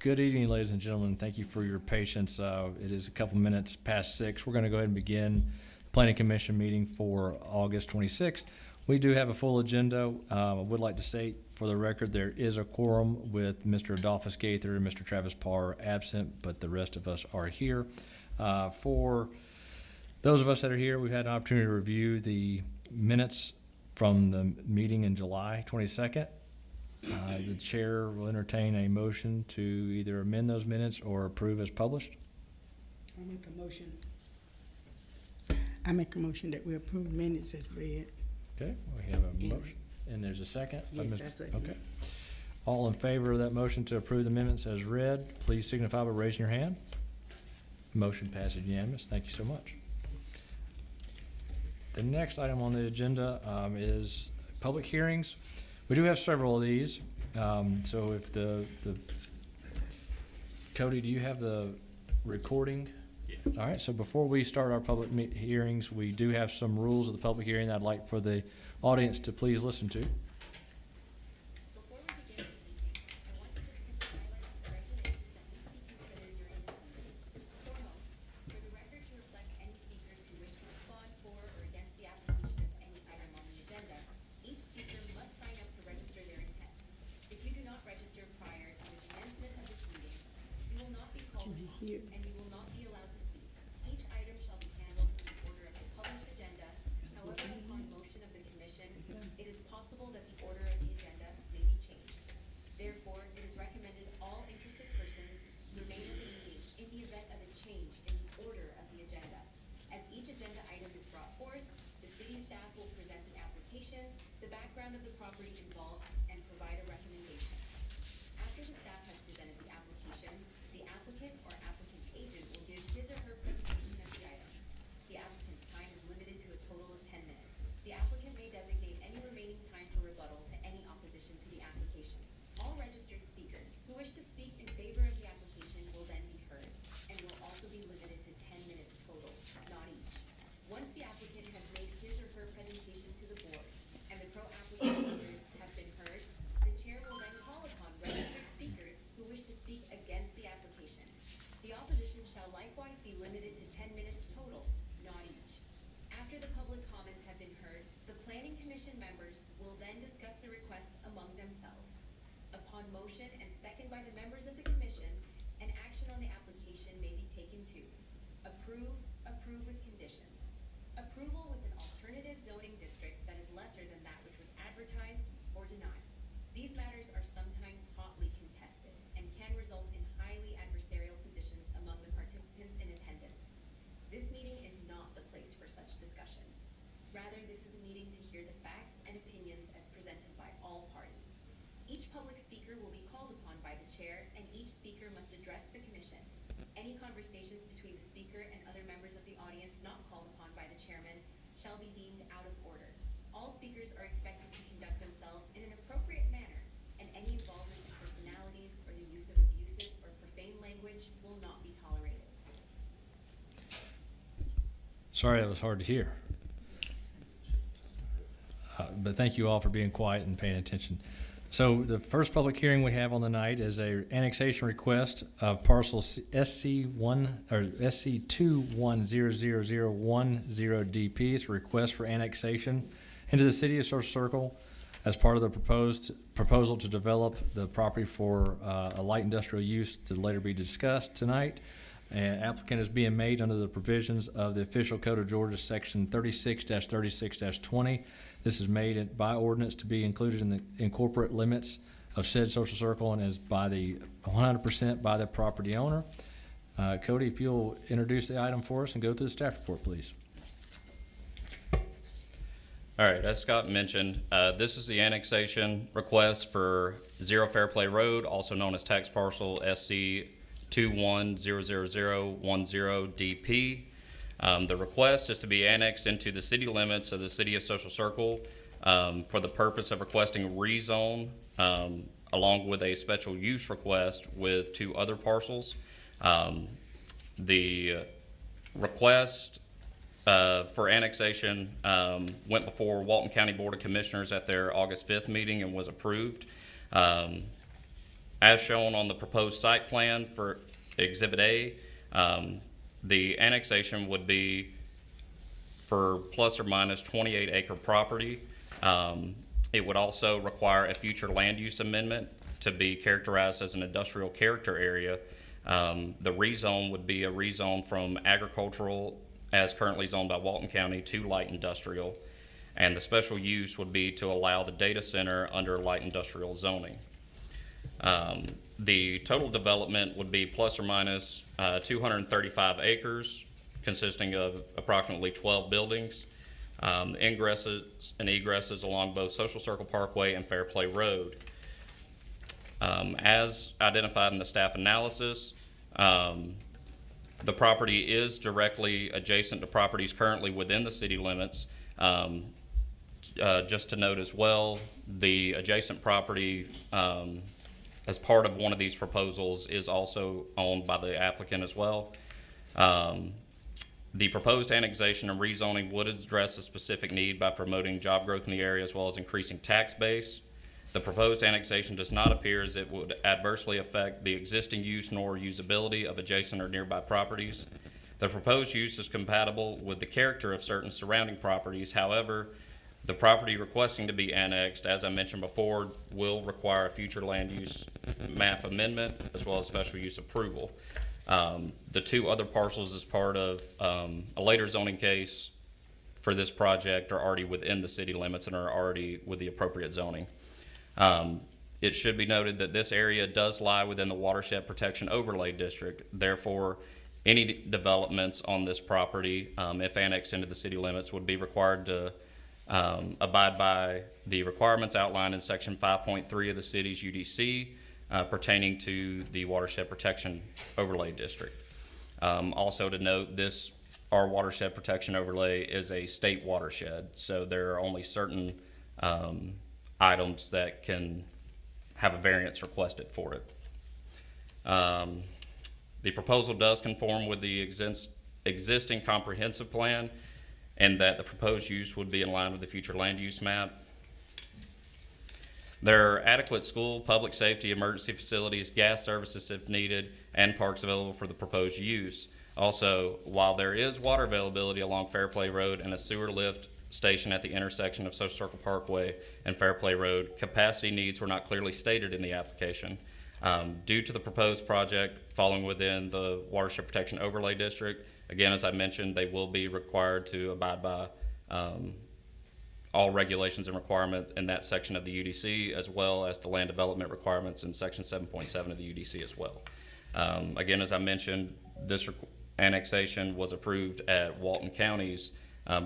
Good evening, ladies and gentlemen. Thank you for your patience. It is a couple minutes past 6. We're going to go ahead and begin the Planning Commission meeting for August 26th. We do have a full agenda. I would like to state for the record there is a quorum with Mr. Adolphus Gaither and Mr. Travis Parr absent, but the rest of us are here. For those of us that are here, we've had an opportunity to review the minutes from the meeting in July 22nd. The chair will entertain a motion to either amend those minutes or approve as published. I make a motion that we approve minutes as read. Okay, we have a motion. And there's a second? Yes, I second. Okay. All in favor of that motion to approve the amendments as read, please signify by raising your hand. Motion passes unanimous. Thank you so much. The next item on the agenda is public hearings. We do have several of these. So if Cody, do you have the recording? Yeah. All right, so before we start our public hearings, we do have some rules of the public hearing that I'd like for the audience to please listen to. Before we begin this evening, I want to just hit the highlights of the regulations that must be considered during this meeting. Foremost, for the record to reflect any speakers who wish to respond for or against the application of any item on the agenda, each speaker must sign up to register their intent. If you do not register prior to the commencement of this meeting, you will not be called upon and you will not be allowed to speak. Each item shall be handled in the order of the published agenda. However, upon motion of the commission, it is possible that the order of the agenda may be changed. Therefore, it is recommended all interested persons remain at the meeting in the event of a change in the order of the agenda. As each agenda item is brought forth, the city staff will present the application, the background of the property involved, and provide a recommendation. After the staff has presented the application, the applicant or applicant's agent will give his or her presentation of the item. The applicant's time is limited to a total of 10 minutes. The applicant may designate any remaining time for rebuttal to any opposition to the application. All registered speakers who wish to speak in favor of the application will then be heard and will also be limited to 10 minutes total, not each. Once the applicant has made his or her presentation to the board and the pro-applicant speakers have been heard, the chair will then call upon registered speakers who wish to speak against the application. The opposition shall likewise be limited to 10 minutes total, not each. After the public comments have been heard, the Planning Commission members will then discuss the request among themselves. Upon motion and second by the members of the commission, an action on the application may be taken to approve with conditions, approval with an alternative zoning district that is lesser than that which was advertised, or deny. These matters are sometimes hotly contested and can result in highly adversarial positions among the participants in attendance. This meeting is not the place for such discussions. Rather, this is a meeting to hear the facts and opinions as presented by all parties. Each public speaker will be called upon by the chair, and each speaker must address the commission. Any conversations between the speaker and other members of the audience not called upon by the chairman shall be deemed out of order. All speakers are expected to conduct themselves in an appropriate manner, and any involvement in personalities or the use of abusive or profane language will not be tolerated. Sorry that was hard to hear. But thank you all for being quiet and paying attention. So the first public hearing we have on the night is a annexation request of parcel SC1 or SC210010 DP. It's a request for annexation into the city of Social Circle as part of the proposal to develop the property for a light industrial use to later be discussed tonight. And applicant is being made under the provisions of the Official Code of Georgia, section 36-36-20. This is made by ordinance to be included in corporate limits of said social circle and is by the 100% by the property owner. Cody, if you'll introduce the item for us and go through the staff report, please. All right, as Scott mentioned, this is the annexation request for Zero Fairplay Road, also known as tax parcel SC21000010 DP. The request is to be annexed into the city limits of the city of Social Circle for the purpose of requesting rezone along with a special use request with 2 other parcels. The request for annexation went before Walton County Board of Commissioners at their August 5th meeting and was approved. As shown on the proposed site plan for Exhibit A, the annexation would be for plus or minus 28 acre property. It would also require a future land use amendment to be characterized as an industrial character area. The rezone would be a rezone from agricultural, as currently zoned by Walton County, to light industrial. And the special use would be to allow the data center under light industrial zoning. The total development would be plus or minus 235 acres, consisting of approximately 12 buildings, ingresses and egresses along both Social Circle Parkway and Fairplay Road. As identified in the staff analysis, the property is directly adjacent to properties currently within the city limits. Just to note as well, the adjacent property, as part of one of these proposals, is also owned by the applicant as well. The proposed annexation and rezoning would address a specific need by promoting job growth in the area as well as increasing tax base. The proposed annexation does not appear as it would adversely affect the existing use nor usability of adjacent or nearby properties. The proposed use is compatible with the character of certain surrounding properties. However, the property requesting to be annexed, as I mentioned before, will require a future land use map amendment as well as special use approval. The two other parcels as part of a later zoning case for this project are already within the city limits and are already with the appropriate zoning. It should be noted that this area does lie within the Watershed Protection Overlay District. Therefore, any developments on this property, if annexed into the city limits, would be required to abide by the requirements outlined in Section 5.3 of the city's UDC pertaining to the Watershed Protection Overlay District. Also to note, our Watershed Protection Overlay is a state watershed, so there are only certain items that can have a variance requested for it. The proposal does conform with the existing comprehensive plan, and that the proposed use would be in line with the future land use map. There are adequate school, public safety, emergency facilities, gas services if needed, and parks available for the proposed use. Also, while there is water availability along Fairplay Road and a sewer lift station at the intersection of Social Circle Parkway and Fairplay Road, capacity needs were not clearly stated in the application. Due to the proposed project falling within the Watershed Protection Overlay District, again, as I mentioned, they will be required to abide by all regulations and requirements in that section of the UDC, as well as the land development requirements in Section 7.7 of the UDC as well. Again, as I mentioned, this annexation was approved at Walton County's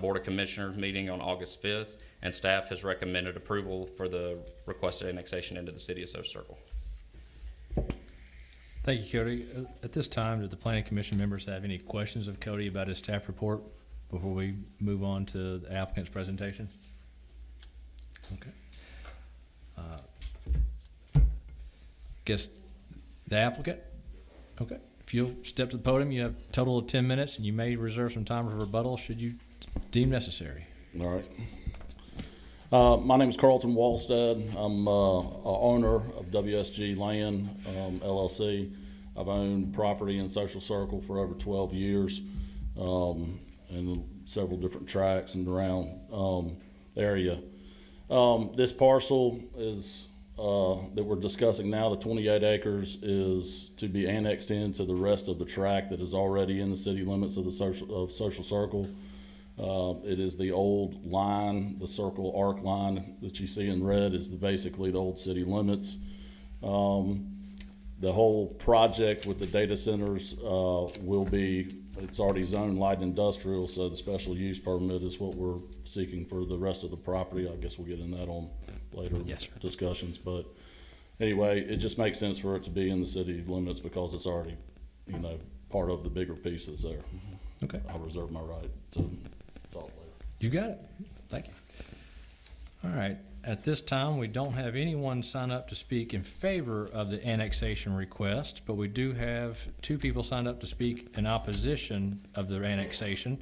Board of Commissioners meeting on August 5th, and staff has recommended approval for the requested annexation into the city of Social Circle. Thank you, Cody. At this time, do the planning commission members have any questions of Cody about his staff report before we move on to the applicant's presentation? Okay. Guess the applicant? Okay. If you'll step to the podium, you have a total of 10 minutes, and you may reserve some time for rebuttal should you deem necessary. All right. My name is Carlton Walstead. I'm owner of WSG Land LLC. I've owned property in Social Circle for over 12 years in several different tracts and around the area. This parcel is that we're discussing now, the 28 acres, is to be annexed into the rest of the tract that is already in the city limits of the Social Circle. It is the old line, the circle arc line that you see in red is basically the old city limits. The whole project with the data centers it's already zoned light industrial, so the special use permit is what we're seeking for the rest of the property. I guess we'll get in that on later discussions, but anyway, it just makes sense for it to be in the city limits because it's already, part of the bigger pieces there. Okay. I'll reserve my right to talk later. You got it. Thank you. All right. At this time, we don't have anyone sign up to speak in favor of the annexation request, but we do have two people signed up to speak in opposition of the annexation.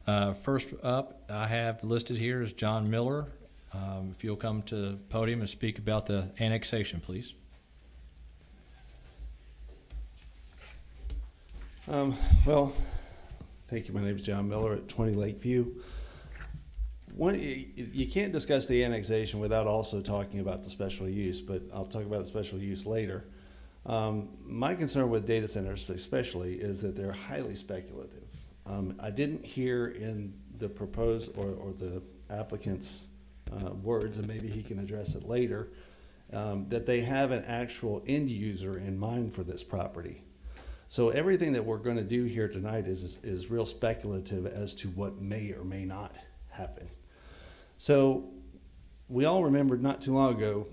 First up, I have listed here is John Miller. If you'll come to the podium and speak about the annexation, please. Well, thank you. My name is John Miller at 20 Lakeview. You can't discuss the annexation without also talking about the special use, but I'll talk about the special use later. My concern with data centers especially is that they're highly speculative. I didn't hear in the proposed or the applicant's words, and maybe he can address it later, that they have an actual end user in mind for this property. So everything that we're going to do here tonight is real speculative as to what may or may not happen. So we all remembered not too long ago,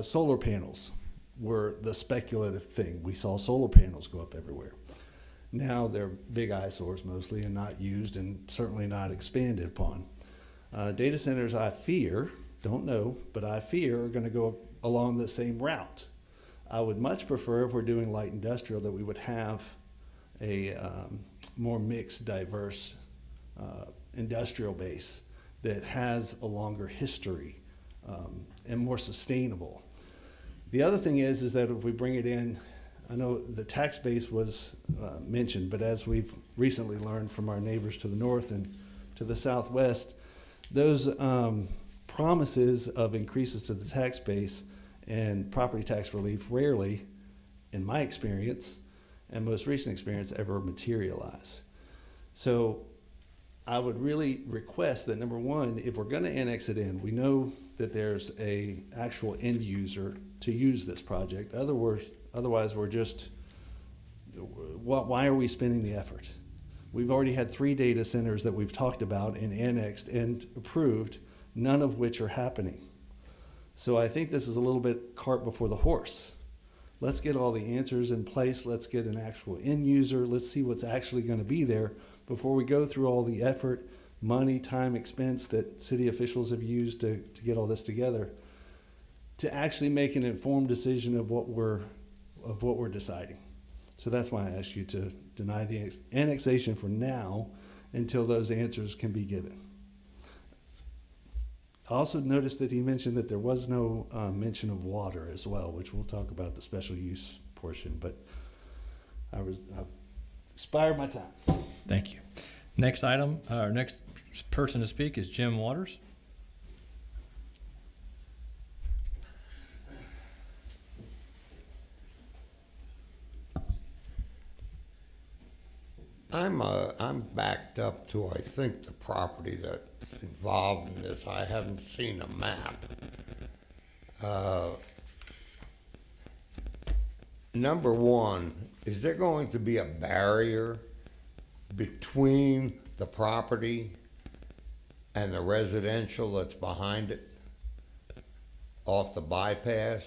solar panels were the speculative thing. We saw solar panels go up everywhere. Now they're big eyesores mostly and not used and certainly not expanded upon. Data centers, I fear, don't know, but I fear are going to go along the same route. I would much prefer, if we're doing light industrial, that we would have a more mixed, diverse industrial base that has a longer history and more sustainable. The other thing is that if we bring it in, I know the tax base was mentioned, but as we've recently learned from our neighbors to the north and to the southwest, those promises of increases to the tax base and property tax relief rarely, in my experience and most recent experience, ever materialize. So I would really request that, number one, if we're going to annex it in, we know that there's a actual end user to use this project. Otherwise, we're just, why are we spending the effort? We've already had 3 data centers that we've talked about and annexed and approved, none of which are happening. So I think this is a little bit cart before the horse. Let's get all the answers in place. Let's get an actual end user. Let's see what's actually going to be there before we go through all the effort, money, time, expense that city officials have used to get all this together, to actually make an informed decision of what we're deciding. So that's why I ask you to deny the annexation for now until those answers can be given. I also noticed that he mentioned that there was no mention of water as well, which we'll talk about the special use portion, but I've expired my time. Thank you. Next item, our next person to speak is Jim Waters. I'm backed up to, I think, the property that's involved in this. I haven't seen a map. Number one, is there going to be a barrier between the property and the residential that's behind it, off the bypass?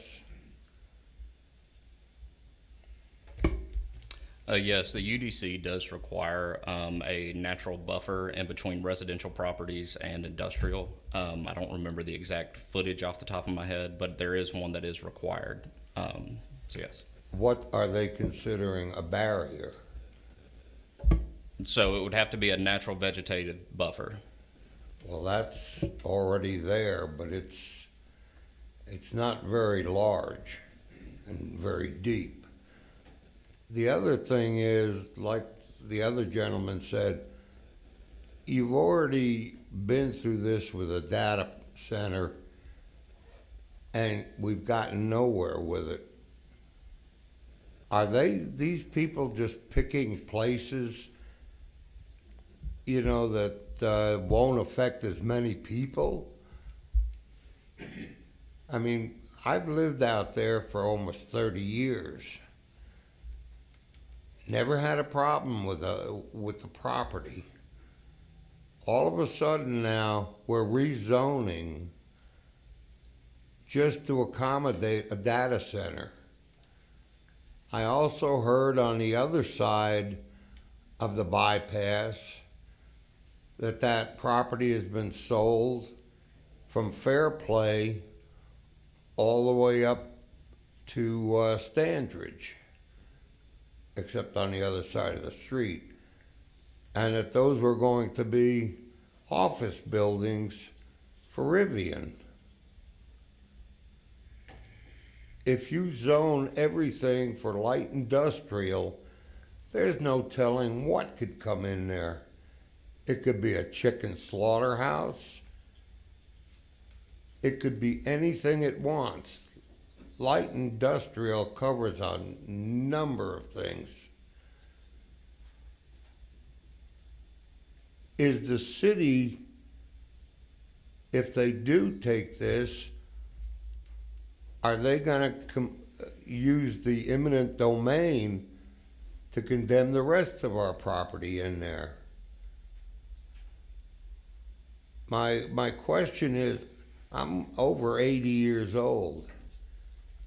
Yes, the UDC does require a natural buffer in between residential properties and industrial. I don't remember the exact footage off the top of my head, but there is one that is required. So yes. What are they considering a barrier? So it would have to be a natural vegetative buffer. Well, that's already there, but it's not very large and very deep. The other thing is, like the other gentleman said, you've already been through this with a data center and we've gotten nowhere with it. Are these people just picking places, that won't affect as many people? I mean, I've lived out there for almost 30 years. Never had a problem with the property. All of a sudden now, we're rezoning just to accommodate a data center. I also heard on the other side of the bypass that property has been sold from Fairplay all the way up to Standridge, except on the other side of the street, and that those were going to be office buildings for Rivian. If you zone everything for light industrial, there's no telling what could come in there. It could be a chicken slaughterhouse. It could be anything it wants. Light industrial covers a number of things. Is the city, if they do take this, are they gonna use the eminent domain to condemn the rest of our property in there? My question is, I'm over 80 years old.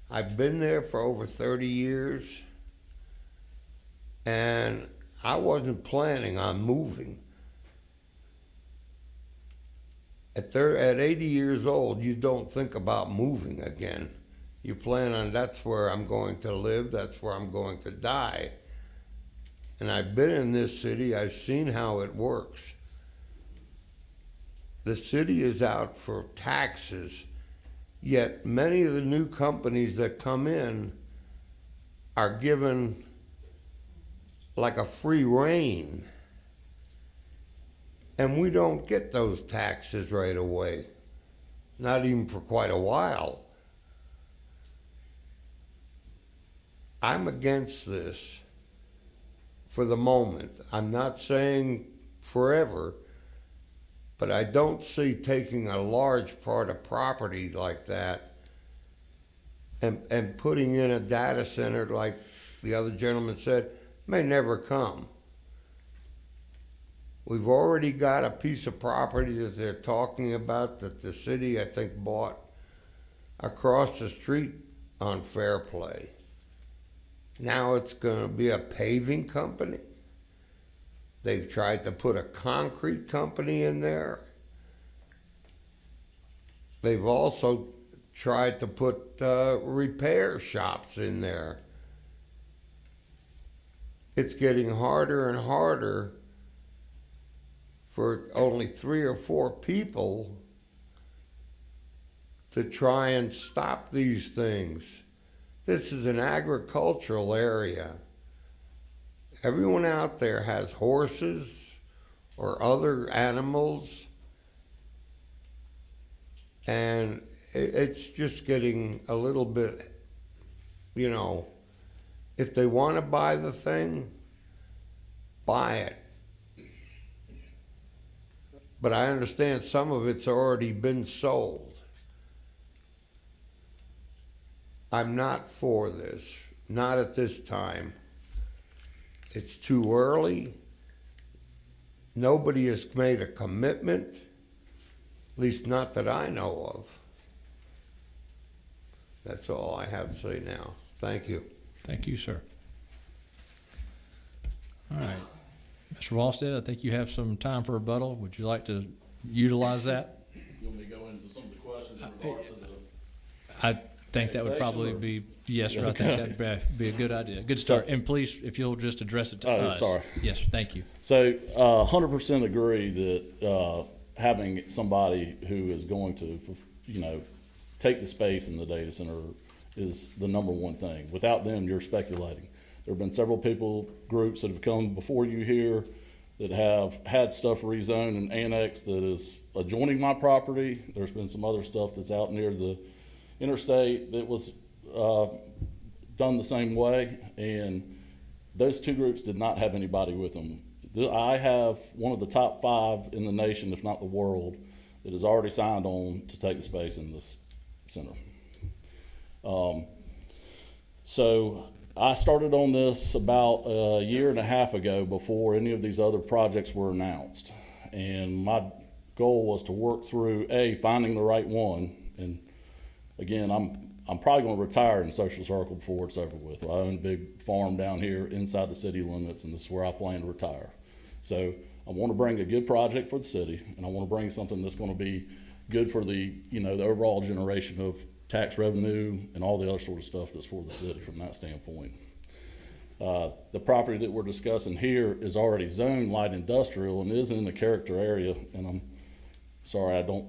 I've been there for over 30 years, and I wasn't planning on moving. At 80 years old, you don't think about moving again. You plan on, that's where I'm going to live, that's where I'm going to die. And I've been in this city, I've seen how it works. The city is out for taxes, yet many of the new companies that come in are given like a free rein. And we don't get those taxes right away, not even for quite a while. I'm against this for the moment. I'm not saying forever, but I don't see taking a large part of property like that and putting in a data center like the other gentleman said, may never come. We've already got a piece of property that they're talking about that the city, I think, bought across the street on Fairplay. Now it's going to be a paving company. They've tried to put a concrete company in there. They've also tried to put repair shops in there. It's getting harder and harder for only 3 or 4 people to try and stop these things. This is an agricultural area. Everyone out there has horses or other animals, and it's just getting a little bit, you know, if they want to buy the thing, buy it. But I understand some of it's already been sold. I'm not for this, not at this time. It's too early. Nobody has made a commitment, at least not that I know of. That's all I have to say now. Thank you. Thank you, sir. All right. Mr. Wallstead, I think you have some time for rebuttal. Would you like to utilize that? You want me to go into some of the questions in regards to the? I think that would probably be, yes, sir. I think that'd be a good idea. Good start. And please, if you'll just address it to us. Sorry. Yes, thank you. So, 100% agree that having somebody who is going to, you know, take the space in the data center is the number one thing. Without them, you're speculating. There have been several groups that have come before you here that have had stuff rezoned and annexed that is adjoining my property. There's been some other stuff that's out near the interstate that was done the same way, and those 2 groups did not have anybody with them. I have one of the top 5 in the nation, if not the world, that has already signed on to take the space in this center. So I started on this about a year and a half ago before any of these other projects were announced. And my goal was to work through, finding the right one. And again, I'm probably going to retire in Social Circle before it's over with. I own a big farm down here inside the city limits, and this is where I plan to retire. So I want to bring a good project for the city, and I want to bring something that's going to be good for the, you know, the overall generation of tax revenue and all the other sort of stuff that's for the city from that standpoint. The property that we're discussing here is already zoned light industrial and is in the character area, and I'm sorry I don't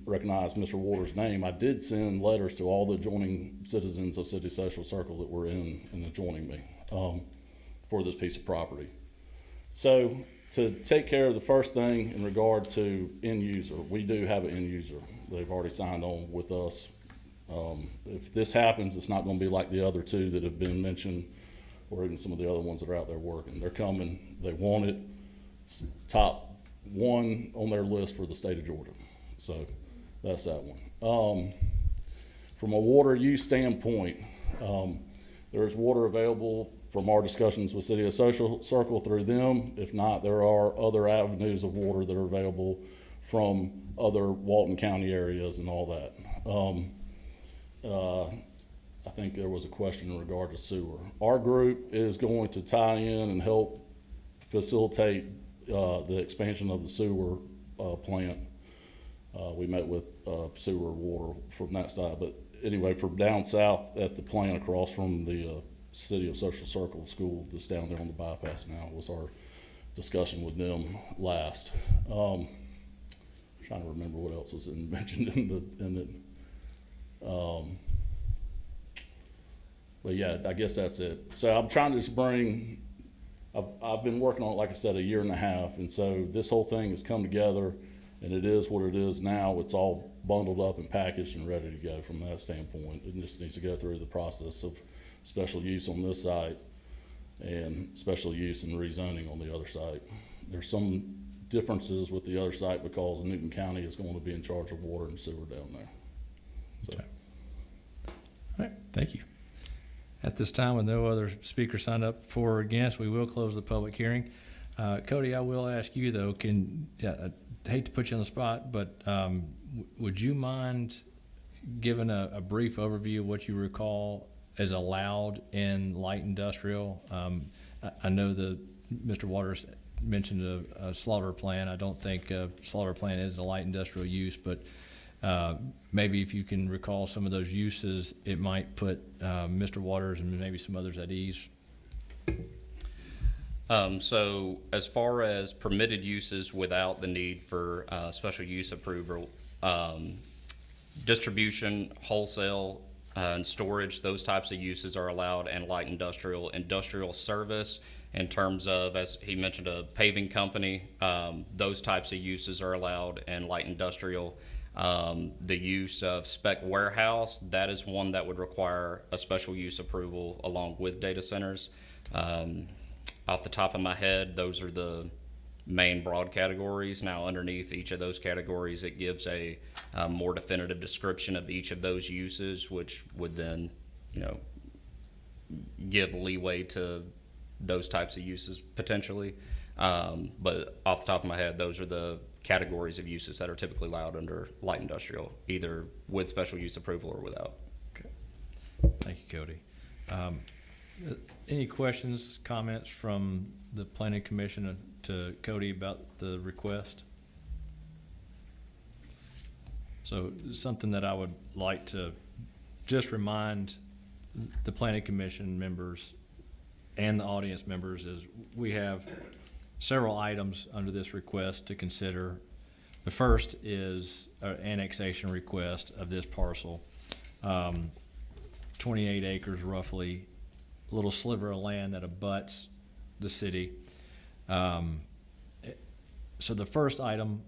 recognize Mr. Waters' name. I did send letters to all the adjoining citizens of City Social Circle that were in and adjoining me. for this piece of property. So to take care of the first thing in regard to end user, we do have an end user. They've already signed on with us. If this happens, it's not going to be like the other two that have been mentioned, or even some of the other ones that are out there working. They're coming. They want it. It's top one on their list for the state of Georgia. So that's that one. From a water use standpoint, there is water available from our discussions with City of Social Circle through them. If not, there are other avenues of water that are available from other Walton County areas and all that. I think there was a question in regard to sewer. Our group is going to tie in and help facilitate the expansion of the sewer plant. We met with sewer water from that side, but anyway, from down south at the plant across from the City of Social Circle school that's down there on the bypass now was our discussion with them last. Trying to remember what else was mentioned in it. But yeah, I guess that's it. So I'm trying to just bring, I've been working on it, like I said, 1.5 years, and so this whole thing has come together, and it is what it is now. It's all bundled up and packaged and ready to go from that standpoint. It just needs to go through the process of special use on this site and special use and rezoning on the other site. There's some differences with the other site because Newton County is going to be in charge of water and sewer down there. So. Okay. All right, thank you. At this time, with no other speakers signed up for or against, we will close the public hearing. Cody, I will ask you though, I hate to put you on the spot, but would you mind giving a brief overview of what you recall as allowed in light industrial? I know Mr. Waters mentioned a slaughter plant. I don't think a slaughter plant is a light industrial use, but maybe if you can recall some of those uses, it might put Mr. Waters and maybe some others at ease. So as far as permitted uses without the need for special use approval, distribution, wholesale, and storage, those types of uses are allowed, and light industrial. Industrial service, in terms of, as he mentioned, a paving company, those types of uses are allowed, and light industrial. The use of spec warehouse, that is one that would require a special use approval along with data centers. Off the top of my head, those are the main broad categories. Now, underneath each of those categories, it gives a more definitive description of each of those uses, which would then, give leeway to those types of uses potentially. But off the top of my head, those are the categories of uses that are typically allowed under light industrial, either with special use approval or without. Okay. Thank you, Cody. Any questions, comments from the Planning Commission to Cody about the request? So something that I would like to just remind the Planning Commission members and the audience members is we have several items under this request to consider. The first is an annexation request of this parcel. 28 acres roughly, a little sliver of land that abuts the city. So the first item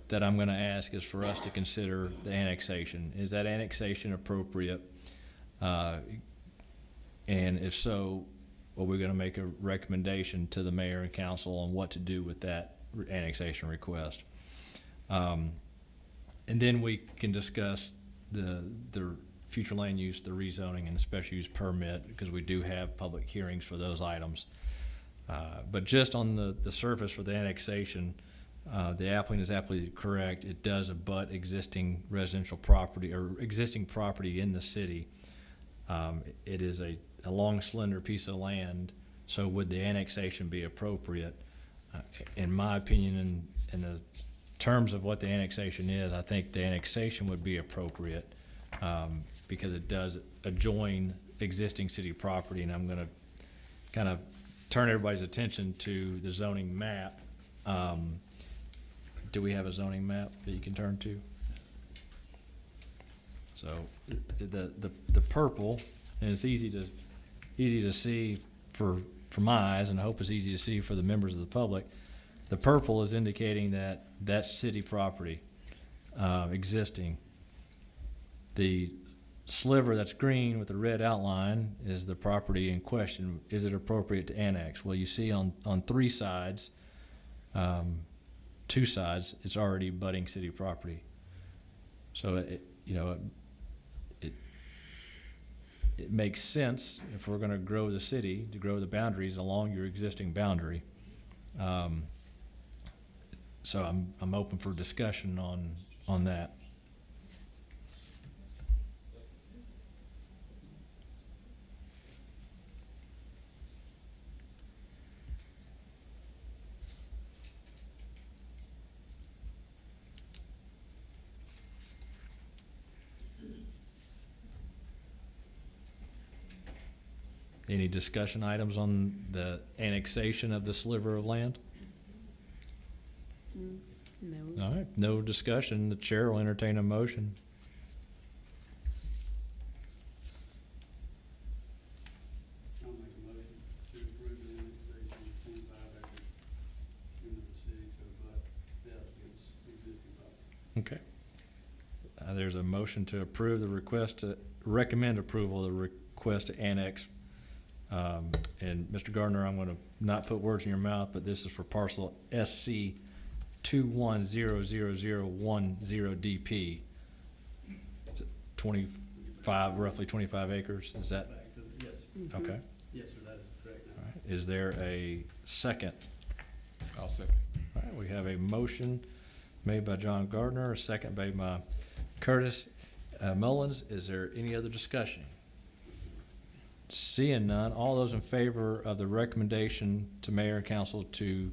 that I'm going to ask is for us to consider the annexation. Is that annexation appropriate? And if so, are we going to make a recommendation to the mayor and council on what to do with that annexation request? And then we can discuss the future land use, the rezoning, and the special use permit, because we do have public hearings for those items. But just on the surface for the annexation, the applicant is absolutely correct. It does abut existing residential property or existing property in the city. It is a long, slender piece of land. So would the annexation be appropriate? In my opinion, in the terms of what the annexation is, I think the annexation would be appropriate because it does adjoin existing city property. And I'm going to kind of turn everybody's attention to the zoning map. Do we have a zoning map that you can turn to? So the purple, and it's easy to see for for my eyes, and I hope it's easy to see for the members of the public, the purple is indicating that that's city property, existing. The sliver that's green with the red outline is the property in question. Is it appropriate to annex? Well, you see on three sides, two sides, it's already budding city property. So it makes sense if we're gonna grow the city, to grow the boundaries along your existing boundary. So I'm open for discussion on that. Any discussion items on the annexation of the sliver of land? No. All right, no discussion. The chair will entertain a motion. I'll make a motion to approve the annexation of 25 acres into the city to abut the applicant's existing property. Okay. There's a motion to approve the request, to recommend approval of the request to annex. And Mr. Gardner, I'm gonna not put words in your mouth, but this is for parcel SC 210010DP. It's 25, roughly 25 acres, is that, Back to the, yes, okay? yes, sir, that is correct. All right. Is there a second? I'll second. All right, we have a motion made by John Gardner, a second made by Curtis Mullins. Is there any other discussion? Seeing none, all those in favor of the recommendation to mayor and council to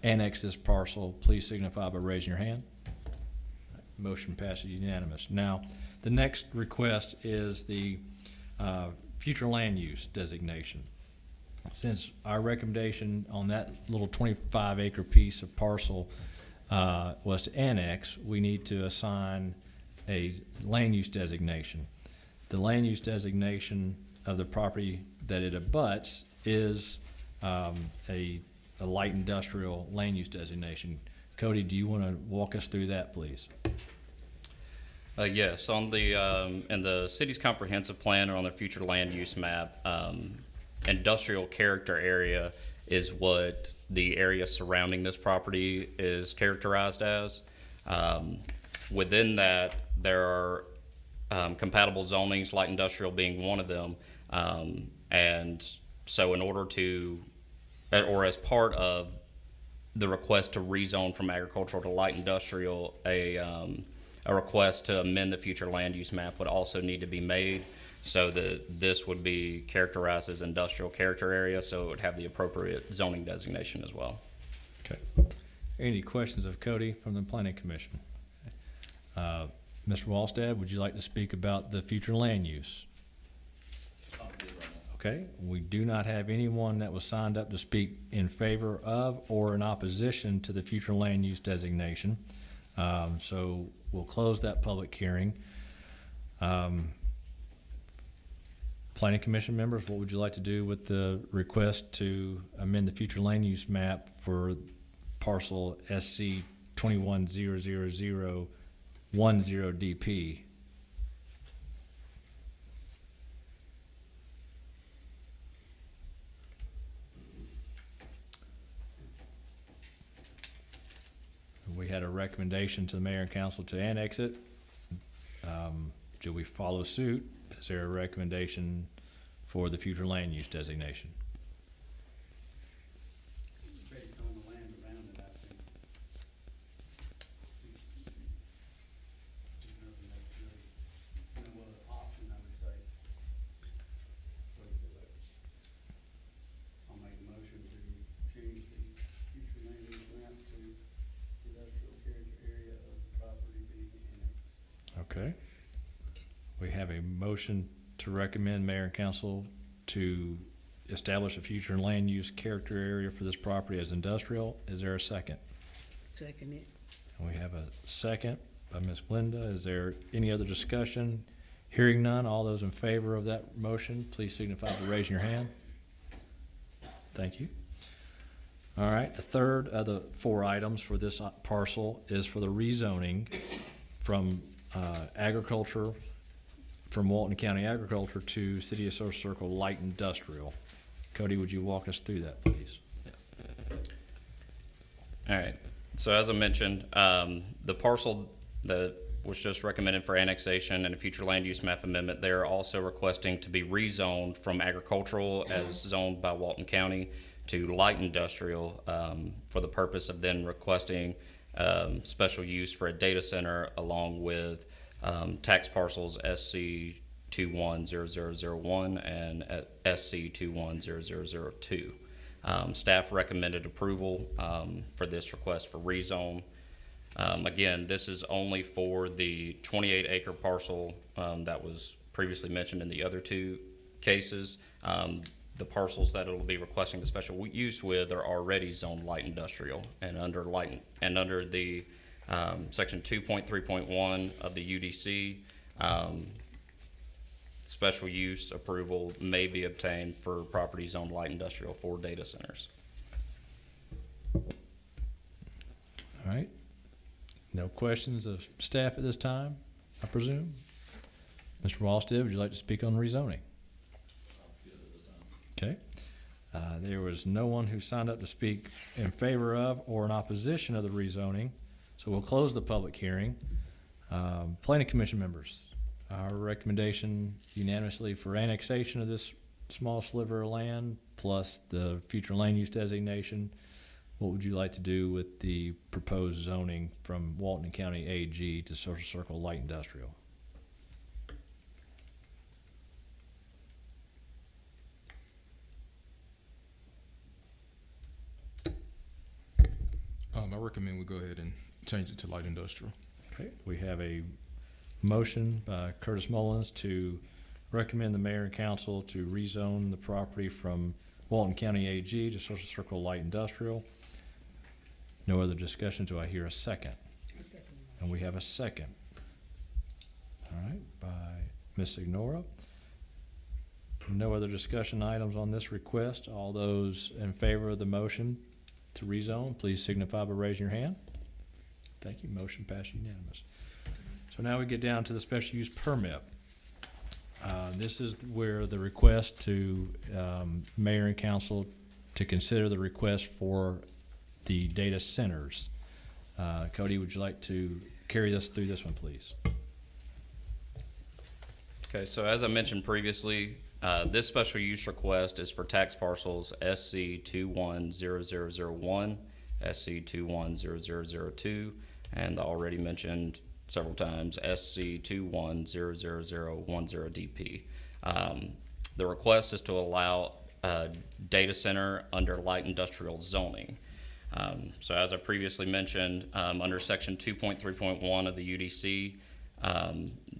annex this parcel, please signify by raising your hand. Motion passes unanimous. Now, the next request is the future land use designation. Since our recommendation on that little 25-acre piece of parcel was to annex, we need to assign a land use designation. The land use designation of the property that it abuts is a light industrial land use designation. Cody, do you want to walk us through that, please? Yes, on the, in the city's comprehensive plan or on the future land use map, industrial character area is what the area surrounding this property is characterized as. Within that, there are compatible zonings, light industrial being one of them. And so in order to, or as part of the request to rezone from agricultural to light industrial, a request to amend the future land use map would also need to be made so that this would be characterized as industrial character area, so it would have the appropriate zoning designation as well. Okay. Any questions of Cody from the Planning Commission? Mr. Wallstad, would you like to speak about the future land use? Okay, we do not have anyone that was signed up to speak in favor of or in opposition to the future land use designation. So we'll close that public hearing. Planning Commission members, what would you like to do with the request to amend the future land use map for parcel SC 210010DP? We had a recommendation to the mayor and council to annex it. Do we follow suit? Is there a recommendation for the future land use designation? Based on the land around it, I think. There's nothing that's really, no other option, I would say. I'll make a motion to change the future land use map to industrial character area of the property being annexed. Okay. We have a motion to recommend mayor and council to establish a future land use character area for this property as industrial. Is there a second? Second it. And we have a second by Ms. Glenda. Is there any other discussion? Hearing none, all those in favor of that motion, please signify by raising your hand. Thank you. All right, the third of the 4 items for this parcel is for the rezoning from agriculture, from Walton County Agriculture to City of Social Circle Light Industrial. Cody, would you walk us through that, please? Yes. All right. So as I mentioned, the parcel that was just recommended for annexation and a future land use map amendment, they're also requesting to be rezoned from agricultural as zoned by Walton County to light industrial for the purpose of then requesting special use for a data center along with tax parcels SC 210001 and SC 210002. Staff recommended approval for this request for rezone. Again, this is only for the 28-acre parcel that was previously mentioned in the other 2 cases. The parcels that it'll be requesting the special use with are already zoned light industrial, and under the section 2.3.1 of the UDC, special use approval may be obtained for properties zoned light industrial for data centers. All right. No questions of staff at this time, I presume? Mr. Walsted, would you like to speak on rezoning? Okay. There was no one who signed up to speak in favor of or in opposition of the rezoning, so we'll close the public hearing. Planning Commission members, our recommendation unanimously for annexation of this small sliver of land plus the future land use designation. What would you like to do with the proposed zoning from Walton County AG to Social Circle Light Industrial? I recommend we go ahead and change it to light industrial. Okay, we have a motion by Curtis Mullins to recommend the mayor and council to rezone the property from Walton County AG to Social Circle Light Industrial. No other discussion. Do I hear a second? I second the And we have a second. All right, by Ms. Ignora. No other discussion items on this request. All those in favor of the motion to rezone, please signify by raising your hand. Thank you. Motion passed unanimous. So now we get down to the special use permit. This is where the request to mayor and council to consider the request for the data centers. Cody, would you like to carry us through this one, please? Okay, so as I mentioned previously, this special use request is for tax parcels SC 210001, SC 210002, and the already mentioned several times SC 210010DP. The request is to allow a data center under light industrial zoning. So as I previously mentioned, under section 2.3.1 of the UDC,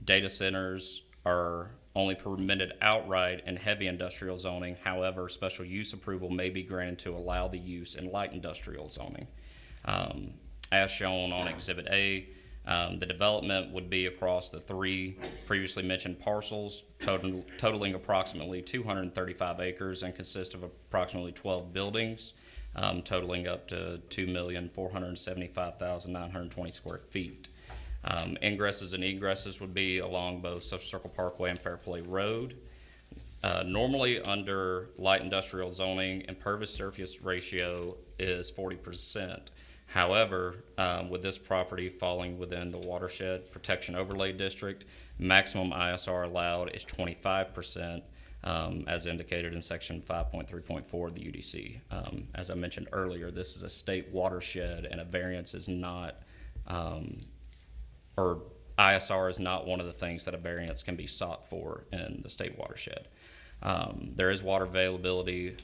data centers are only permitted outright in heavy industrial zoning. However, special use approval may be granted to allow the use in light industrial zoning. As shown on Exhibit A, the development would be across the 3 previously mentioned parcels, totaling approximately 235 acres and consist of approximately 12 buildings, totaling up to 2,475,920 square feet. Ingresses and egresses would be along both Social Circle Parkway and Fairplay Road. Normally, under light industrial zoning, impervious surface ratio is 40%. However, with this property falling within the Watershed Protection Overlay District, maximum ISR allowed is 25%, as indicated in section 5.3.4 of the UDC. As I mentioned earlier, this is a state watershed, and a variance is not, or ISR is not one of the things that a variance can be sought for in the state watershed. There is water availability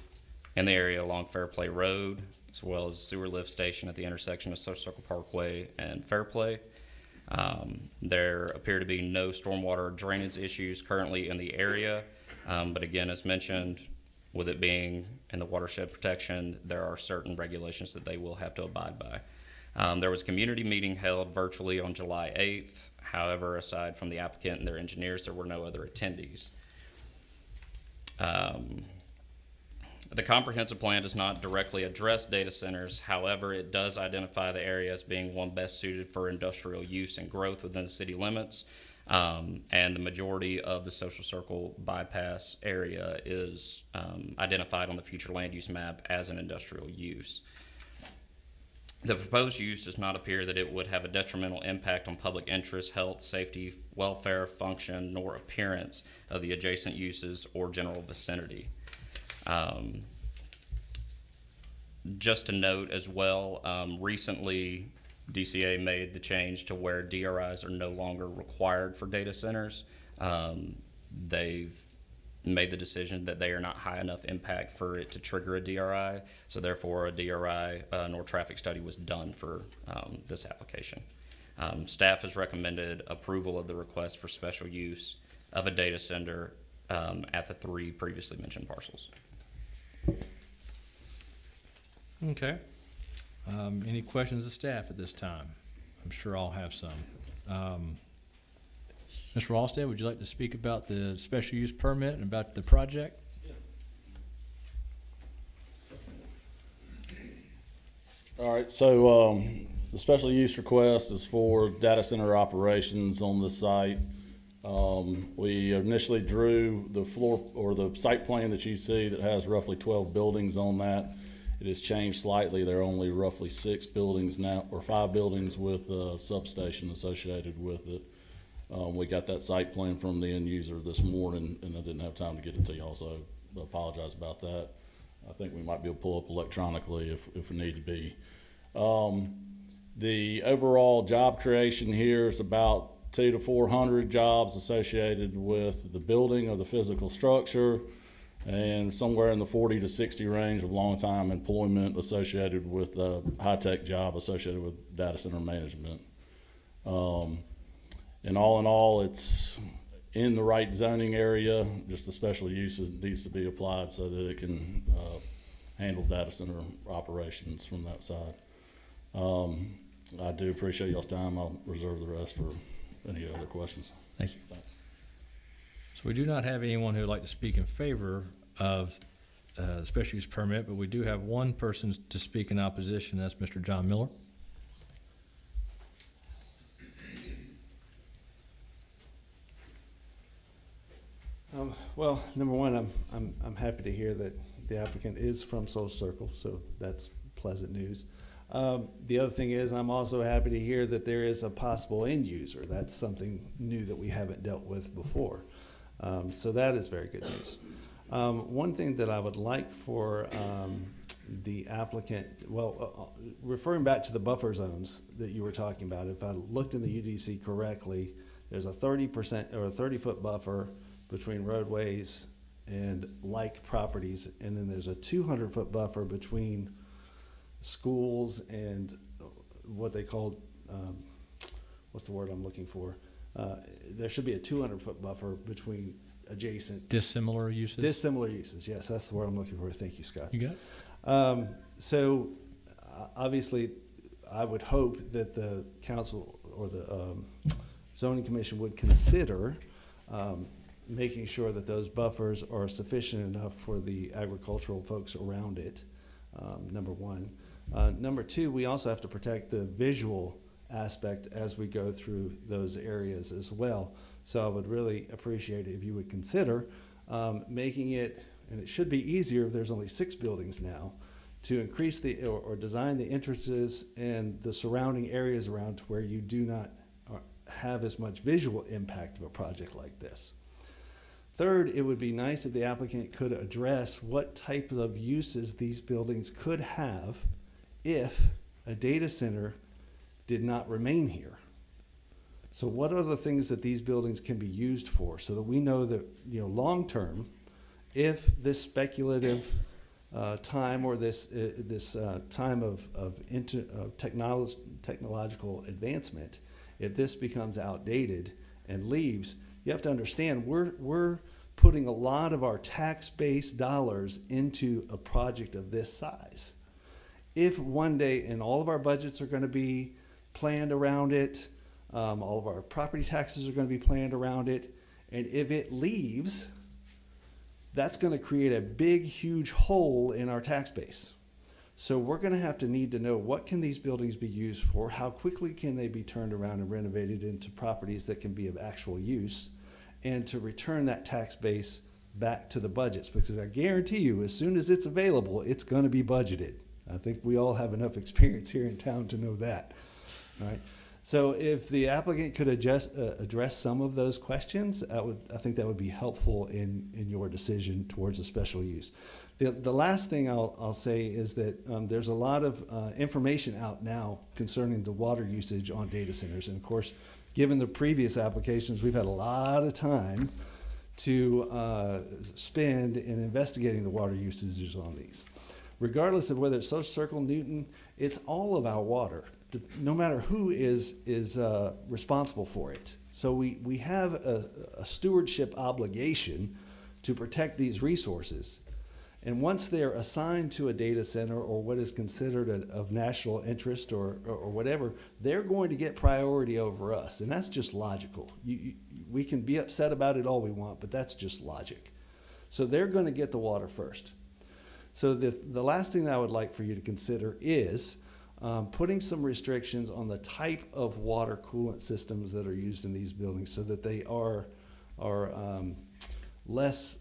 in the area along Fairplay Road, as well as sewer lift station at the intersection of Social Circle Parkway and Fairplay. There appear to be no stormwater drainage issues currently in the area, but again, as mentioned, with it being in the watershed protection, there are certain regulations that they will have to abide by. There was a community meeting held virtually on July 8th. However, aside from the applicant and their engineers, there were no other attendees. The comprehensive plan does not directly address data centers. However, it does identify the area as being one best suited for industrial use and growth within the city limits. And the majority of the social circle bypass area is identified on the future land use map as an industrial use. The proposed use does not appear that it would have a detrimental impact on public interest, health, safety, welfare, function, nor appearance of the adjacent uses or general vicinity. Just to note as well, recently DCA made the change to where DRIs are no longer required for data centers. They've made the decision that they are not high enough impact for it to trigger a DRI, so therefore a DRI nor traffic study was done for this application. Staff has recommended approval of the request for special use of a data center at the 3 previously mentioned parcels. Okay. Any questions of staff at this time? I'm sure I'll have some. Mr. Wallstead, would you like to speak about the special use permit and about the project? All right, so the special use request is for data center operations on the site. We initially drew the floor or the site plan that you see that has roughly 12 buildings on that. It has changed slightly. There are only roughly 6 buildings now, or 5 buildings with a substation associated with it. We got that site plan from the end user this morning, and I didn't have time to get it to y'all, so I apologize about that. I think we might be able to pull up electronically if we need to be. The overall job creation here is about 200 to 400 jobs associated with the building of the physical structure, and somewhere in the 40 to 60 range of long-time employment associated with a high-tech job associated with data center management. And all in all, it's in the right zoning area, just the special use needs to be applied so that it can handle data center operations from that side. I do appreciate y'all's time. I'll reserve the rest for any other questions. Thank you. Thanks. So we do not have anyone who would like to speak in favor of the special use permit, but we do have one person to speak in opposition. That's Mr. John Miller. Well, number one, I'm happy to hear that the applicant is from Social Circle, so that's pleasant news. The other thing is, I'm also happy to hear that there is a possible end user. That's something new that we haven't dealt with before. So that is very good news. One thing that I would like for the applicant, referring back to the buffer zones that you were talking about, if I looked in the UDC correctly, there's a 30% or a 30-foot buffer between roadways and like properties, and then there's a 200-foot buffer between schools and what they call, what's the word I'm looking for? There should be a 200-foot buffer between adjacent. Dissimilar uses? Dissimilar uses, yes, that's the word I'm looking for. Thank you, Scott. You got it? So obviously, I would hope that the council or the zoning commission would consider making sure that those buffers are sufficient enough for the agricultural folks around it, number one. Number two, we also have to protect the visual aspect as we go through those areas as well. So I would really appreciate it if you would consider making it, and it should be easier if there's only 6 buildings now, to increase the, or design the entrances and the surrounding areas around to where you do not have as much visual impact of a project like this. Third, it would be nice if the applicant could address what type of uses these buildings could have if a data center did not remain here. So what are the things that these buildings can be used for, so that we know that, long term, if this speculative time or this time of technological advancement, if this becomes outdated and leaves, you have to understand we're putting a lot of our tax-based dollars into a project of this size. If one day, and all of our budgets are going to be planned around it, all of our property taxes are going to be planned around it, and if it leaves, that's going to create a big, huge hole in our tax base. So we're going to have to need to know what can these buildings be used for, how quickly can they be turned around and renovated into properties that can be of actual use, and to return that tax base back to the budgets. Because I guarantee you, as soon as it's available, it's going to be budgeted. I think we all have enough experience here in town to know that. All right. So if the applicant could address some of those questions, I think that would be helpful in your decision towards a special use. The last thing I'll say is that there's a lot of information out now concerning the water usage on data centers. And of course, given the previous applications, we've had a lot of time to spend in investigating the water usages on these. Regardless of whether it's Social Circle, Newton, it's all of our water, no matter who is responsible for it. So we have a stewardship obligation to protect these resources. And once they're assigned to a data center or what is considered of national interest or whatever, they're going to get priority over us. And that's just logical. We can be upset about it all we want, but that's just logic. So they're going to get the water first. So the last thing that I would like for you to consider is putting some restrictions on the type of water coolant systems that are used in these buildings so that they are less,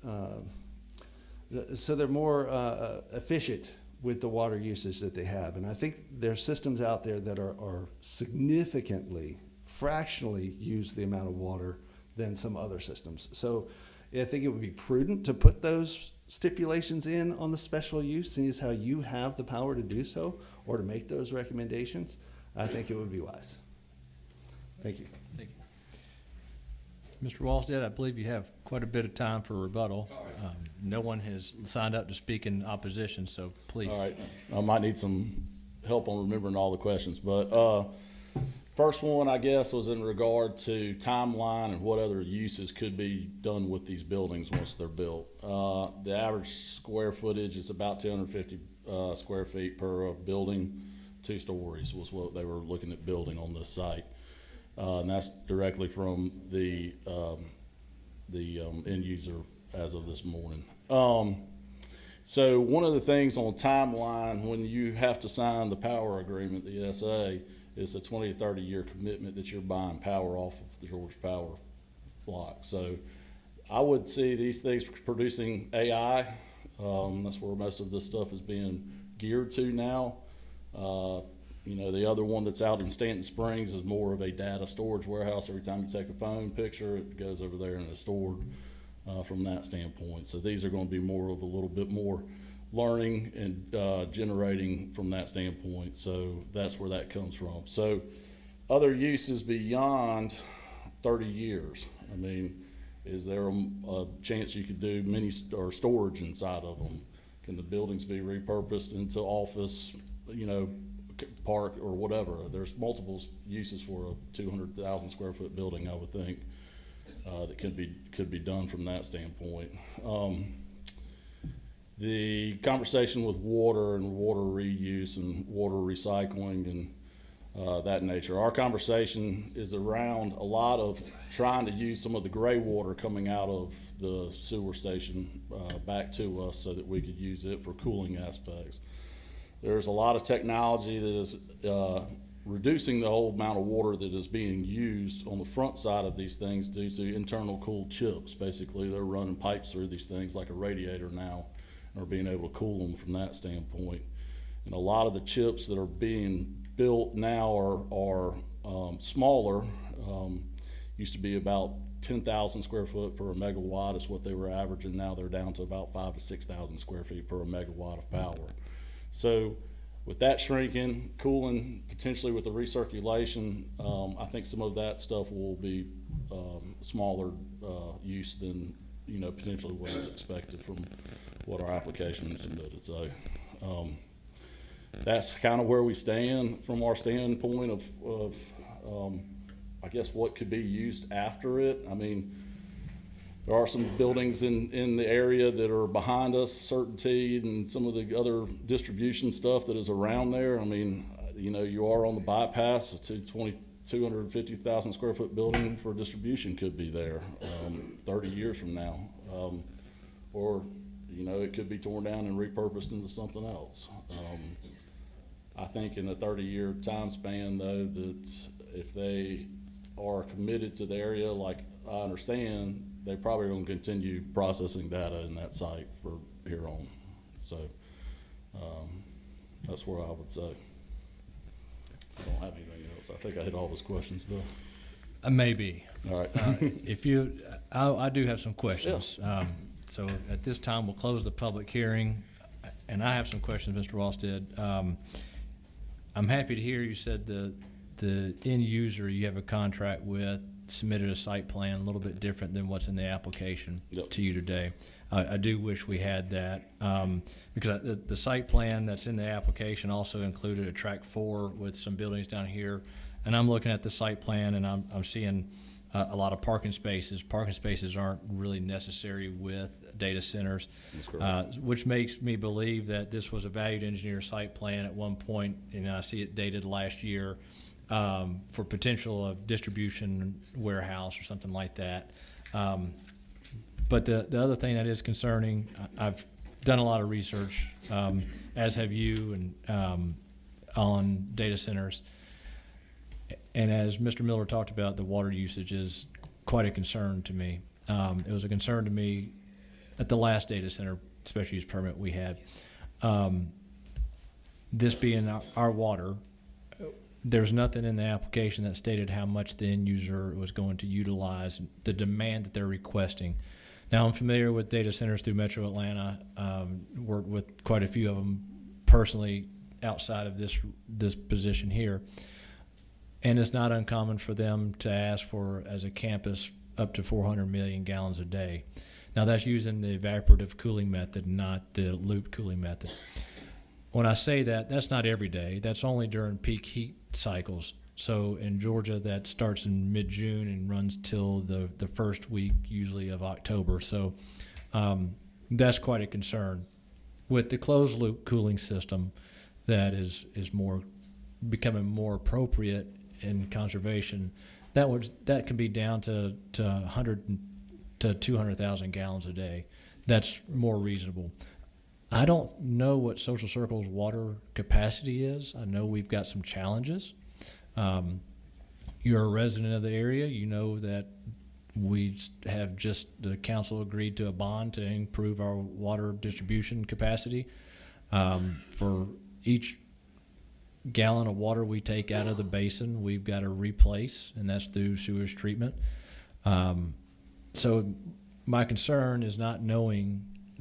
so they're more efficient with the water usage that they have. And I think there's systems out there that are significantly, fractionally use the amount of water than some other systems. So I think it would be prudent to put those stipulations in on the special use, seeing as how you have the power to do so or to make those recommendations. I think it would be wise. Thank you. Thank you. Mr. Walsted, I believe you have quite a bit of time for rebuttal. No one has signed up to speak in opposition, so please. All right, I might need some help on remembering all the questions, but first one, I guess, was in regard to timeline and what other uses could be done with these buildings once they're built. The average square footage is about 250 square feet per building. 2 stories was what they were looking at building on this site. And that's directly from the end user as of this morning. So one of the things on timeline, when you have to sign the power agreement, the ESA, is a 20 to 30 year commitment that you're buying power off of the Georgia Power block. So I would see these things producing AI. That's where most of this stuff is being geared to now. You know, the other one that's out in Stanton Springs is more of a data storage warehouse. Every time you take a phone picture, it goes over there and is stored from that standpoint. So these are going to be more of a little bit more learning and generating from that standpoint. So that's where that comes from. So other uses beyond 30 years. I mean, is there a chance you could do mini or storage inside of them? Can the buildings be repurposed into office, you know, park or whatever? There's multiple uses for a 200,000 square foot building, I would think, that could be done from that standpoint. The conversation with water and water reuse and water recycling and that nature. Our conversation is around a lot of trying to use some of the gray water coming out of the sewer station back to us so that we could use it for cooling aspects. There's a lot of technology that is reducing the whole amount of water that is being used on the front side of these things due to internal cooled chips. Basically, they're running pipes through these things like a radiator now, and are being able to cool them from that standpoint. And a lot of the chips that are being built now are smaller. Used to be about 10,000 square foot per megawatt is what they were averaging. Now they're down to about 5,000 to 6,000 square feet per megawatt of power. So with that shrinking, cooling, potentially with the recirculation, I think some of that stuff will be smaller use than, you know, potentially what is expected from what our application submitted. So that's kind of where we stand from our standpoint of I guess what could be used after it. I mean, there are some buildings in the area that are behind us, Certainty, and some of the other distribution stuff that is around there. I mean, you know, you are on the bypass. A 250,000 square foot building for distribution could be there 30 years from now. or, you know, it could be torn down and repurposed into something else. I think in a 30-year time span, though, that if they are committed to the area, like I understand, they probably are going to continue processing data in that site for here on. So that's where I would say. I don't have anything else. I think I hit all those questions, though. Maybe. All right. If you, I do have some questions. So at this time, we'll close the public hearing, and I have some questions, Mr. Walstead. I'm happy to hear you said the end user you have a contract with submitted a site plan a little bit different than what's in the application Yep. to you today. I do wish we had that, because the site plan that's in the application also included a track 4 with some buildings down here. And I'm looking at the site plan, and I'm seeing a lot of parking spaces. Parking spaces aren't really necessary with data centers, That's correct. which makes me believe that this was a valued engineer site plan at one point, and I see it dated last year, for potential of distribution warehouse or something like that. But the other thing that is concerning, I've done a lot of research, as have you, and on data centers. And as Mr. Miller talked about, the water usage is quite a concern to me. It was a concern to me at the last data center special use permit we had. This being our water, there's nothing in the application that stated how much the end user was going to utilize the demand that they're requesting. Now, I'm familiar with data centers through Metro Atlanta, worked with quite a few of them personally outside of this position here. And it's not uncommon for them to ask for, as a campus, up to 400 million gallons a day. Now, that's using the evaporative cooling method, not the loop cooling method. When I say that, that's not every day. That's only during peak heat cycles. So in Georgia, that starts in mid-June and runs till the first week, usually, of October. So that's quite a concern. With the closed-loop cooling system, that is more becoming more appropriate in conservation, that can be down to 100 to 200,000 gallons a day. That's more reasonable. I don't know what Social Circle's water capacity is. I know we've got some challenges. You're a resident of the area. You know that we have the council agreed to a bond to improve our water distribution capacity. For each gallon of water we take out of the basin, we've got to replace, and that's through sewage treatment. So my concern is not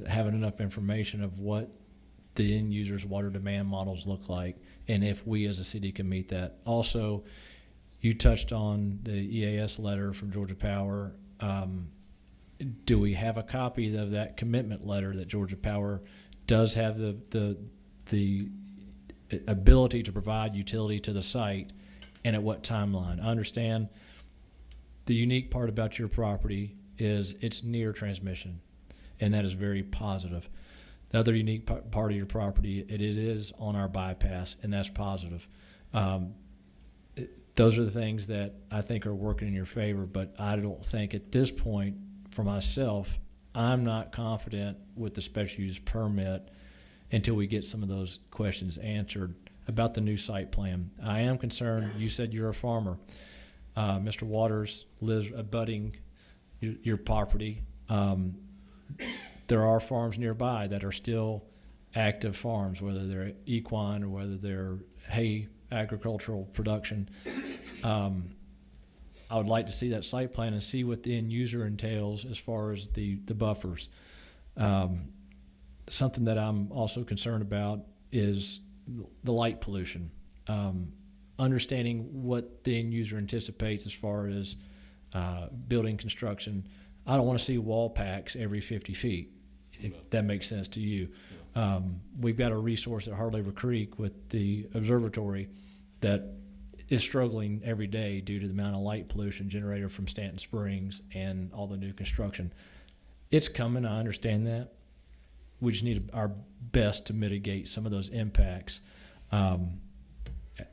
having enough information of what the end user's water demand models look like, and if we as a city can meet that. Also, you touched on the EAS letter from Georgia Power. Do we have a copy of that commitment letter that Georgia Power does have the ability to provide utility to the site, and at what timeline? I understand the unique part about your property is it's near transmission, and that is very positive. The other unique part of your property, it is on our bypass, and that's positive. Those are the things that I think are working in your favor, but I don't think at this point, for myself, I'm not confident with the special use permit until we get some of those questions answered about the new site plan. I am concerned. You said you're a farmer. Mr. Waters lives abutting your property. There are farms nearby that are still active farms, whether they're equine or whether they're hay agricultural production. I would like to see that site plan and see what the end user entails as far as the buffers. Something that I'm also concerned about is the light pollution. Understanding what the end user anticipates as far as building construction. I don't want to see wall packs every 50 feet, if that makes sense to you. We've got a resource at Hard Labor Creek with the observatory that is struggling every day due to the amount of light pollution generated from Stanton Springs and all the new construction. It's coming, I understand that. We just need our best to mitigate some of those impacts.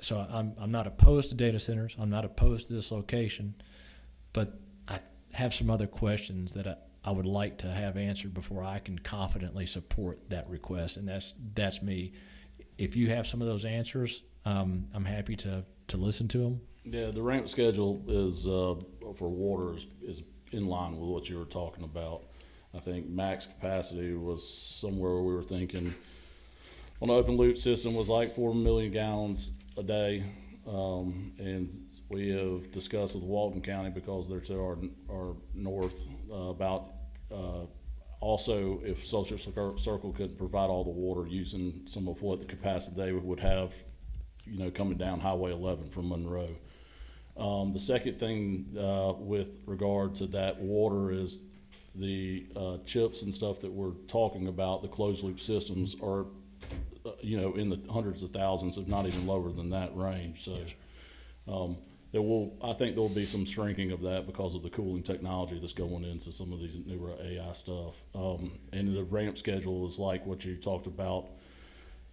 So I'm not opposed to data centers. I'm not opposed to this location, but I have some other questions that I would like to have answered before I can confidently support that request, and that's me. If you have some of those answers, I'm happy to listen to them. Yeah, the ramp schedule is, for water is in line with what you were talking about. I think max capacity was somewhere we were thinking on the open loop system was like 4 million gallons a day. And we have discussed with Walton County, because they're to our north, about also if Social Circle could provide all the water using some of what the capacity they would have, coming down Highway 11 from Monroe. The second thing with regard to that water is the chips and stuff that we're talking about. The closed loop systems are, in the hundreds of thousands, if not even lower than that range. So I think there will be some shrinking of that because of the cooling technology that's going into some of these newer AI stuff. And the ramp schedule is like what you talked about.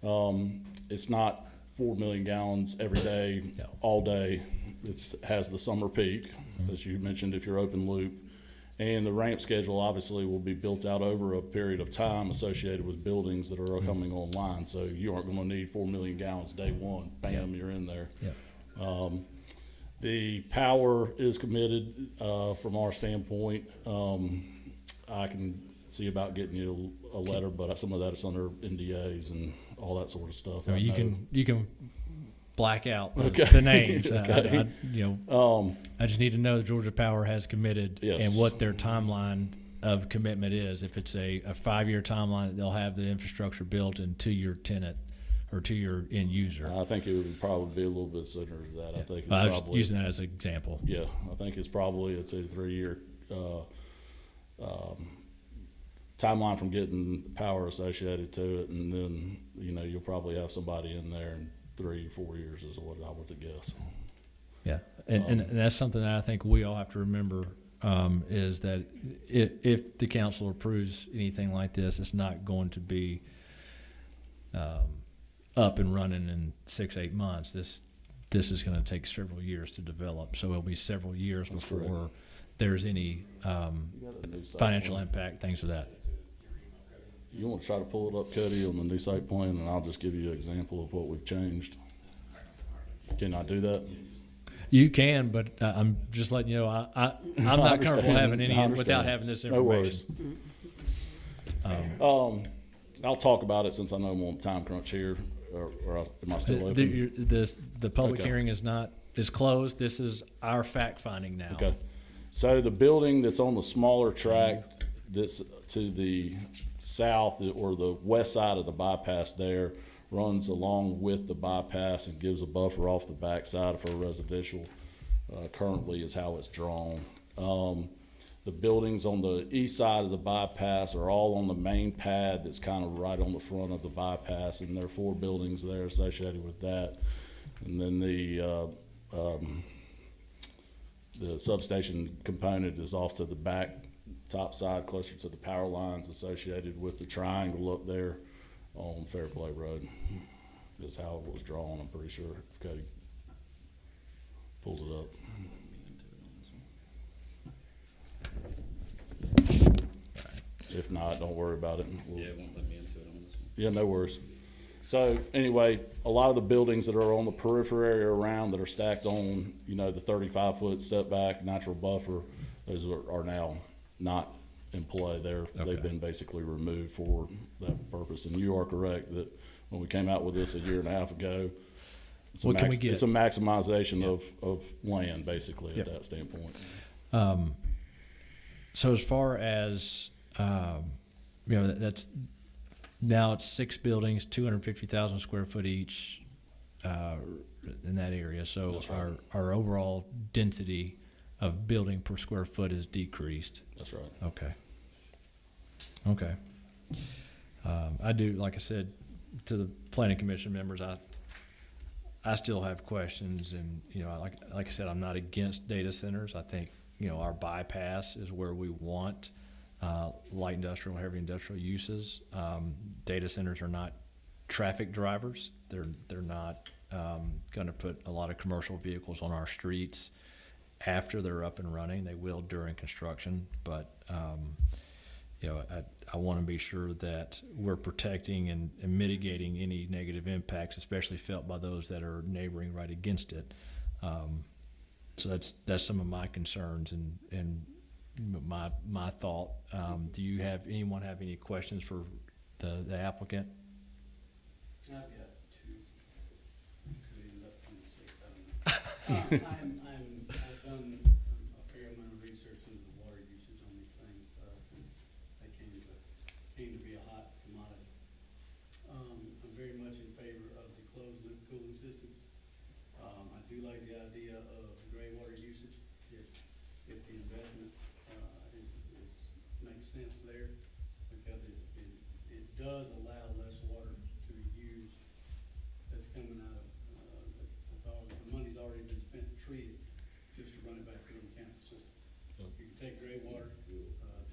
It's not 4 million gallons every day, all day. It has the summer peak, as you mentioned, if you're open loop. And the ramp schedule obviously will be built out over a period of time associated with buildings that are coming online. So you aren't going to need 4 million gallons day one. Bam, you're in there. The power is committed from our standpoint. I can see about getting you a letter, but some of that is under NDAs and all that sort of stuff. I mean, you can black out the, Okay. the names. Okay. I just need to know that Georgia Power has committed Yes. and what their timeline of commitment is. If it's a 5-year timeline, they'll have the infrastructure built and to your tenant or to your end user. I think it would probably be a little bit sooner than that. I think it's I was just probably, using that as an example. yeah, I think it's probably a 2 to 3 year timeline from getting power associated to it, and then you'll probably have somebody in there in 3 or 4 years is what I would guess. Yeah, and that's something that I think we all have to remember, is that if the council approves anything like this, it's not going to be up and running in 6-8 months. This is going to take several years to develop, so it'll be several years That's before correct. there's any financial impact, things of that. You want to try to pull it up, Cody, on the new site plan, and I'll just give you an example of what we've changed. Can I do that? You can, but I'm just letting you know, I'm not comfortable having any without having this No worries. information. I'll talk about it since I know I'm on time crunch here, or am I still open? The public Okay. hearing is closed. This is our fact finding now. Okay. So the building that's on the smaller track that's to the south or the west side of the bypass there runs along with the bypass and gives a buffer off the backside for residential, currently is how it's drawn. The buildings on the east side of the bypass are all on the main pad that's kind of right on the front of the bypass, and there are 4 buildings there associated with that. And then the substation component is off to the back top side, closer to the power lines associated with the triangle up there on Fairplay Road. Is how it was drawn, I'm pretty sure, if Cody pulls it up. If not, don't worry about it. Yeah, it won't let me into it on this one. Yeah, no worries. So anyway, a lot of the buildings that are on the periphery around that are stacked on, the 35-foot step back natural buffer, those are now not in play. They've been basically removed for that purpose. And you are correct that when we came out with this a year and a half ago, it's a, What can we get? it's a maximization of land basically at that standpoint. So as far as that's now it's 6 buildings, 250,000 square foot each in that area. So That's right. our overall density of building per square foot is decreased. That's right. Okay. I do, like I said, to the planning commission members, I still have questions, and like I said, I'm not against data centers. I think our bypass is where we want light industrial, heavy industrial uses. Data centers are not traffic drivers. They're not going to put a lot of commercial vehicles on our streets. after they're up and running. They will during construction, but, you know, I want to be sure that we're protecting and mitigating any negative impacts, especially felt by those that are neighboring right against it. So that's some of my concerns and my thought. Do you anyone have any questions for the applicant? I've got two. Could end up 26, I don't know. I've done a fair amount of research into the water usage on these things, since they came to be a hot commodity. I'm very much in favor of the closed loop cooling systems. I do like the idea of gray water usage, if the investment, makes sense there, because it does allow less water to be used that's coming out of, the money's already been spent and treated, just to run it back through the mechanical system. You can take gray water,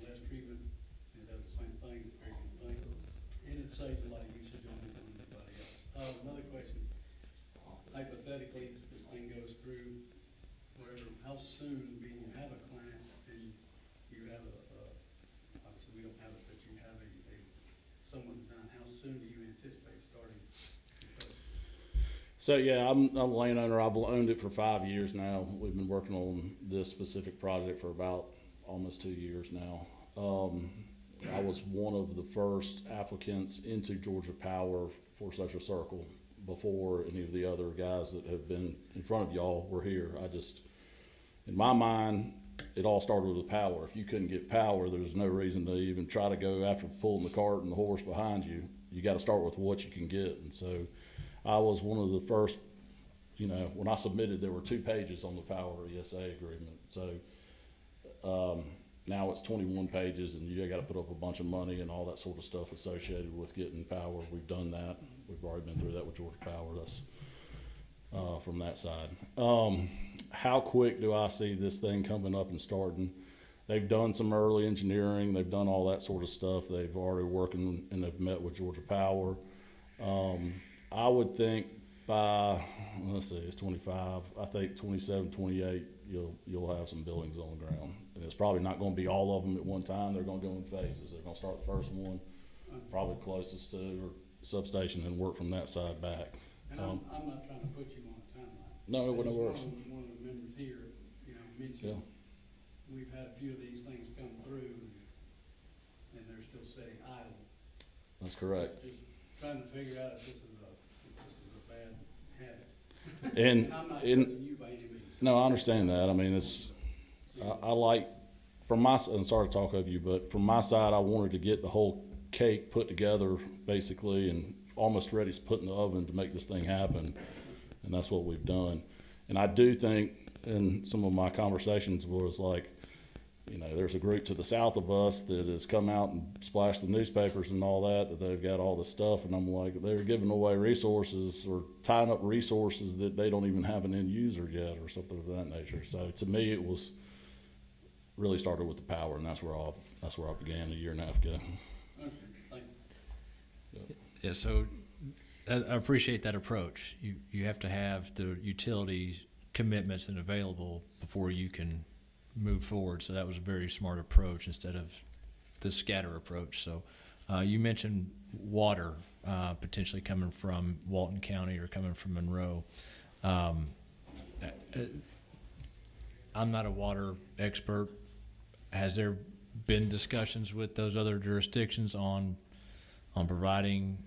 less treatment, and it does the same thing, it's a very good thing, and it saves a lot of usage on anybody else. Another question, hypothetically, this thing goes through wherever, how soon do you have a client and you have obviously we don't have it, but you have someone design, how soon do you anticipate starting? So yeah, I'm a landowner. I've owned it for 5 years now. We've been working on this specific project for about almost 2 years now. I was one of the first applicants into Georgia Power for Social Circle before any of the other guys that have been in front of y'all were here. In my mind, it all started with power. If you couldn't get power, there's no reason to even try to go after pulling the cart and the horse behind you. You got to start with what you can get. And so I was one of the first, you know, when I submitted, there were 2 pages on the power ESA agreement. So now it's 21 pages, and you got to put up a bunch of money and all that sort of stuff associated with getting power. We've done that. We've already been through that with Georgia Power. That's from that side. How quick do I see this thing coming up and starting? They've done some early engineering. They've done all that sort of stuff. They've already working, and they've met with Georgia Power. I would think by, let's see, it's 25. I think 27, 28, you'll have some buildings on the ground. And it's probably not going to be all of them at one time. They're going to go in phases. They're going to start the first one, probably closest to or substation, and work from that side back. And I'm not trying to put you on a timeline. No, it wouldn't work. One of the members here, mentioned, we've had a few of these things come through, and they're still sitting idle. That's correct. Just trying to figure out if this is a bad habit. And I'm not judging you by any means. no, I understand that. I mean, I like, from my, and sorry to talk over you, but from my side, I wanted to get the whole cake put together basically and almost ready to put in the oven to make this thing happen. And that's what we've done. And I do think in some of my conversations was like, there's a group to the south of us that has come out and splashed the newspapers and all that they've got all this stuff. And I'm like, they're giving away resources or tying up resources that they don't even have an end user yet or something of that nature. So to me, it was really started with the power, and that's where I began a year and a half ago. Thank you. Yeah, so I appreciate that approach. You have to have the utility commitments and available before you can move forward. So that was a very smart approach instead of the scatter approach. So you mentioned water potentially coming from Walton County or coming from Monroe. I'm not a water expert. Has there been discussions with those other jurisdictions on providing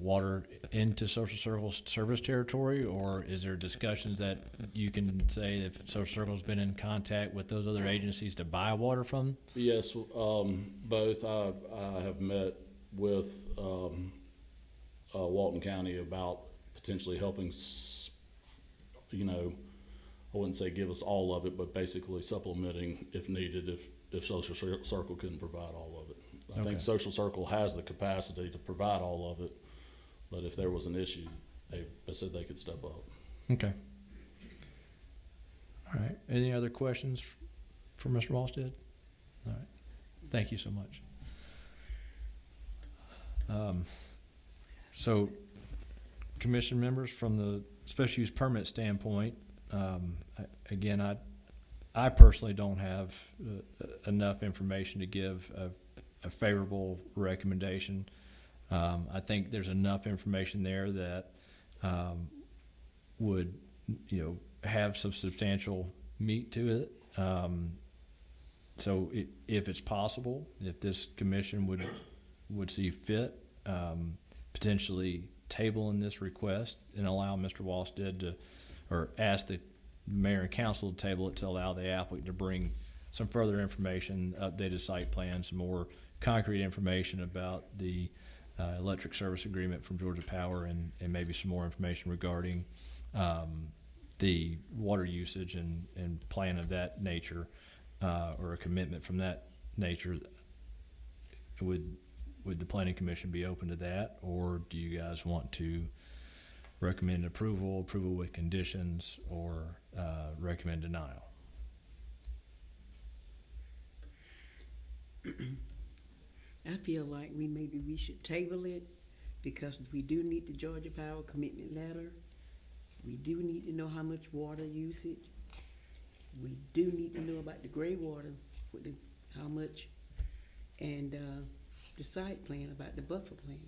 water into Social Circle's service territory, or is there discussions that you can say if Social Circle's been in contact with those other agencies to buy water from? Yes, both. I have met with Walton County about potentially helping, I wouldn't say give us all of it, but basically supplementing if needed, if Social Circle couldn't provide all of it. I think Social Circle has the capacity to provide all of it, but if there was an issue, they said they could step up. Okay. All right. Any other questions for Mr. Walstead? All right. Thank you so much. So, commission members, from the special use permit standpoint, again, I personally don't have enough information to give a favorable recommendation. I think there's enough information there that would, have some substantial meat to it. So if it's possible, if this commission would see fit, potentially tabling this request and allow Mr. Walsted to, or ask the mayor and council to table it to allow the applicant to bring some further information, updated site plans, some more concrete information about the electric service agreement from Georgia Power, and maybe some more information regarding the water usage and plan of that nature, or a commitment from that nature. Would the planning commission be open to that, or do you guys want to recommend approval with conditions, or recommend denial? I feel like we should table it because we do need the Georgia Power commitment letter. We do need to know how much water usage. We do need to know about the gray water, how much, and the site plan about the buffer plan.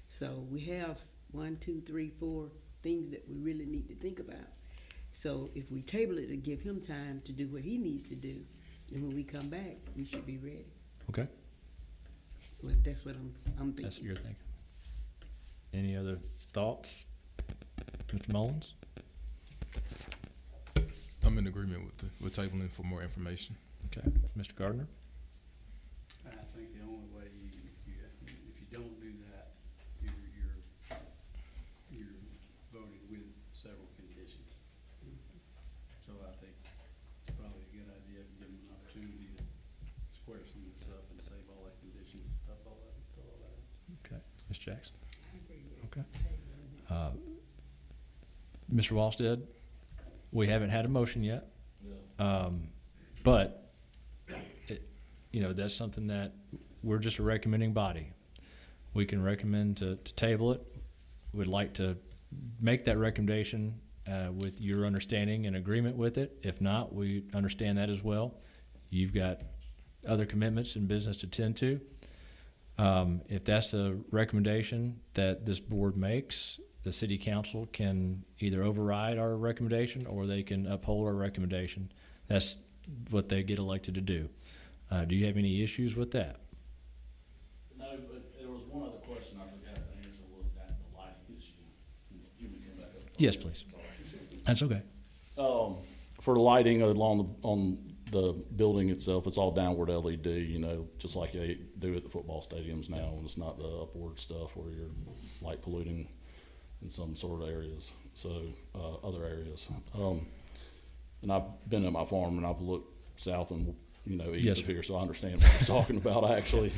So we have 1, 2, 3, 4 things that we really need to think about. So if we table it to give him time to do what he needs to do, and when we come back, we should be ready. Okay, Well, that's what I'm thinking. that's what you're thinking. Any other thoughts, Mr. Mullins? I'm in agreement with tabling for more information. Okay, Mr. Gardner? I think the only way if you don't do that, you're voting with several conditions. So I think it's probably a good idea to give them an opportunity to square some of this up and save all that conditions, stuff, all that. Okay, Ms. Jackson? Okay. Mr. Walsted, we haven't had a motion yet. But, that's something that we're just a recommending body. We can recommend to table it. We'd like to make that recommendation with your understanding and agreement with it. If not, we understand that as well. You've got other commitments in business to tend to. If that's a recommendation that this board makes, the city council can either override our recommendation or they can uphold our recommendation. That's what they get elected to do. Do you have any issues with that? No, but there was one other question I forgot to answer, was that the lighting issue. You can come back up. Yes, please. That's okay. For lighting on the building itself, it's all downward LED, just like they do at the football stadiums now, and it's not the upward stuff where you're light polluting in some sort of areas, other areas. And I've been at my farm and I've looked south and, east Yes, of sir. here, so I understand what you're talking about. I actually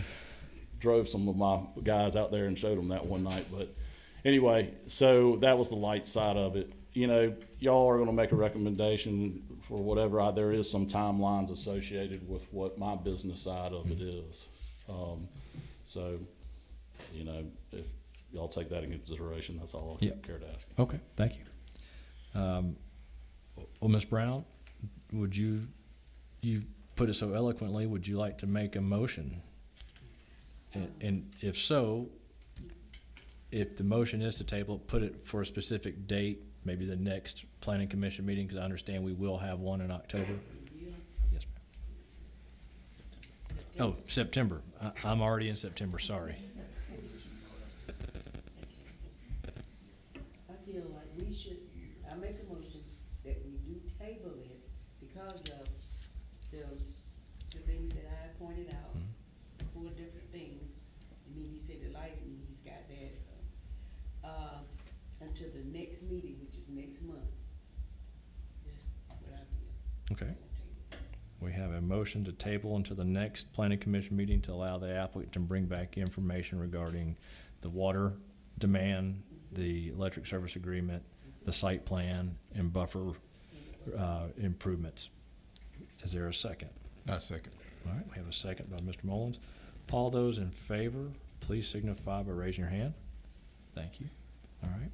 drove some of my guys out there and showed them that one night, but anyway, so that was the light side of it. Y'all are gonna make a recommendation for whatever, there is some timelines associated with what my business side of it is. If y'all take that in consideration, that's all I Yeah. care to ask. Okay, thank you. Well, Ms. Brown, would you put it so eloquently, would you like to make a motion? And if so, if the motion is to table, put it for a specific date, maybe the next planning commission meeting, because I understand we will have one in October. Yes, ma'am. Oh, September. I'm already in September, sorry. I feel like I make a motion that we do table it because of the things that I pointed out, 4 different things. And then he said the lighting, he's got that, so, until the next meeting, which is next month. That's what I feel. Okay. We have a motion to table until the next planning commission meeting to allow the applicant to bring back information regarding the water demand, the electric service agreement, the site plan, and buffer improvements. Is there a second? I second. All right, we have a second by Mr. Mullins. All those in favor, please signify by raising your hand. Thank you. All right.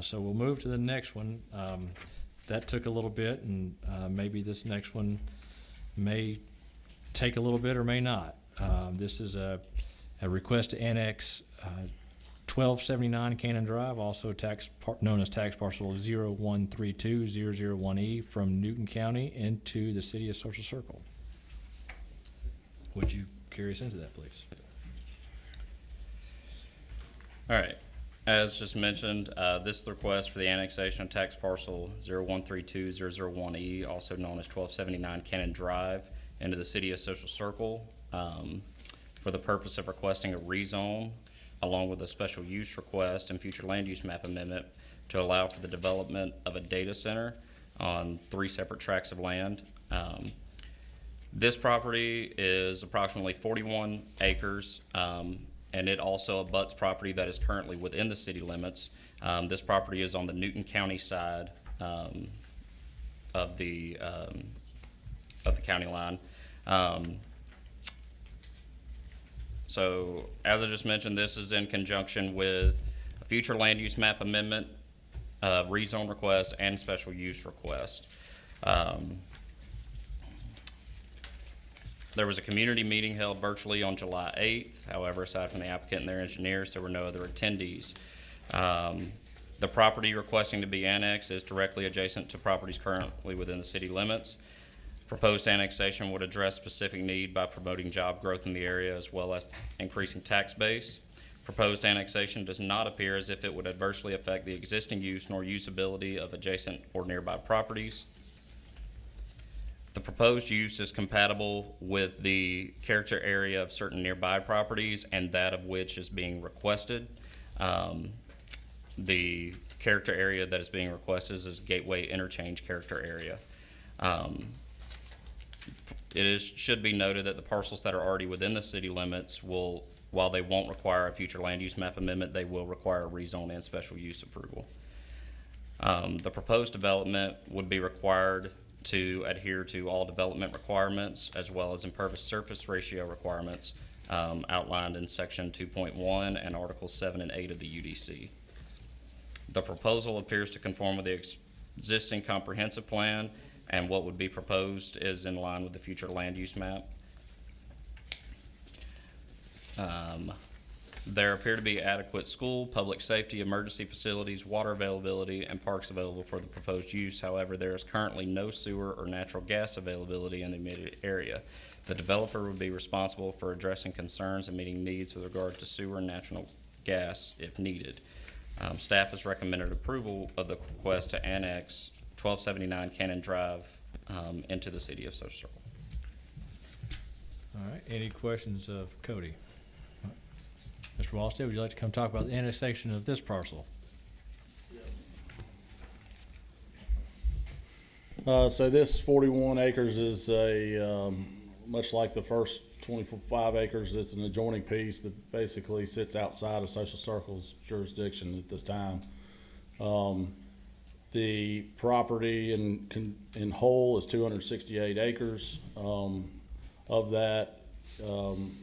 So we'll move to the next one. that took a little bit, and maybe this next one may take a little bit or may not. This is a request to annex 1279 Cannon Drive, also known as tax parcel 0132001E from Newton County into the city of Social Circle. Would you carry us into that, please? All right. As just mentioned, this is the request for the annexation of tax parcel 0132001E, also known as 1279 Cannon Drive, into the city of Social Circle, for the purpose of requesting a rezone, along with a special use request and future land use map amendment to allow for the development of a data center on 3 separate tracts of land. This property is approximately 41 acres, and it also abuts property that is currently within the city limits. This property is on the Newton County side of the county line. So, as I just mentioned, this is in conjunction with a future land use map amendment, rezone request, and special use request. There was a community meeting held virtually on July 8th. However, aside from the applicant and their engineers, there were no other attendees. The property requesting to be annexed is directly adjacent to properties currently within the city limits. Proposed annexation would address specific need by promoting job growth in the area as well as increasing tax base. Proposed annexation does not appear as if it would adversely affect the existing use nor usability of adjacent or nearby properties. The proposed use is compatible with the character area of certain nearby properties and that of which is being requested. The character area that is being requested is Gateway Interchange character area. Should be noted that the parcels that are already within the city limits will, while they won't require a future land use map amendment, they will require a rezone and special use approval. The proposed development would be required to adhere to all development requirements as well as impervious surface ratio requirements outlined in section 2.1 and articles 7 and 8 of the UDC. The proposal appears to conform with the existing comprehensive plan, and what would be proposed is in line with the future land use map. There appear to be adequate school, public safety, emergency facilities, water availability, and parks available for the proposed use. However, there is currently no sewer or natural gas availability in the immediate area. The developer would be responsible for addressing concerns and meeting needs with regard to sewer and natural gas if needed. Staff has recommended approval of the request to annex 1279 Cannon Drive into the city of Social Circle. All right, any questions of Cody? Mr. Wallstead, would you like to come talk about the annexation of this parcel? So this 41 acres is much like the first 25 acres, it's an adjoining piece that basically sits outside of Social Circle's jurisdiction at this time. The property in whole is 268 acres. Of that,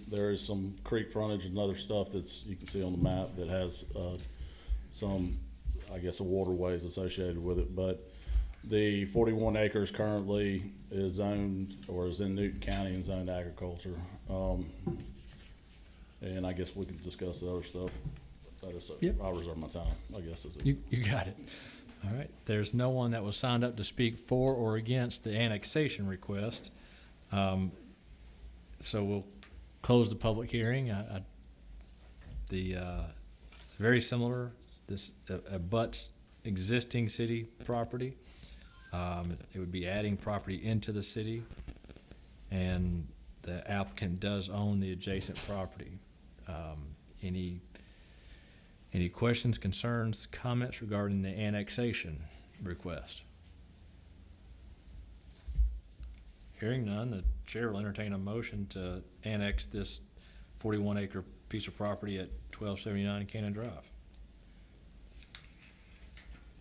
there is some creek frontage and other stuff you can see on the map that has some, I guess, waterways associated with it. But the 41 acres currently is zoned, or is in Newton County and zoned agriculture. And I guess we can discuss the other stuff. Yep. I'll reserve my time, I guess. You got it. All right, there's no one that was signed up to speak for or against the annexation request. So we'll close the public hearing. Very similar, this abuts existing city property. It would be adding property into the city, and the applicant does own the adjacent property. Any questions, concerns, comments regarding the annexation request? Hearing none, the chair will entertain a motion to annex this 41-acre piece of property at 1279 Cannon Drive.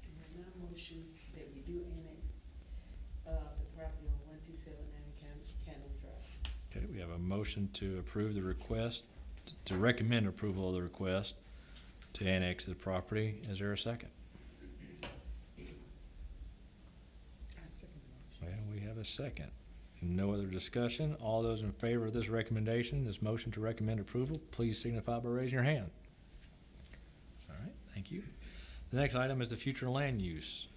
And I motion that we do annex, the property on 1279 Cannon Drive. Okay, we have a motion to approve the request, to recommend approval of the request to annex the property. Is there a second? second? No other discussion. All those in favor of this recommendation, this motion to recommend approval, please signify by raising your hand. All right, thank you. The next item is the future land use.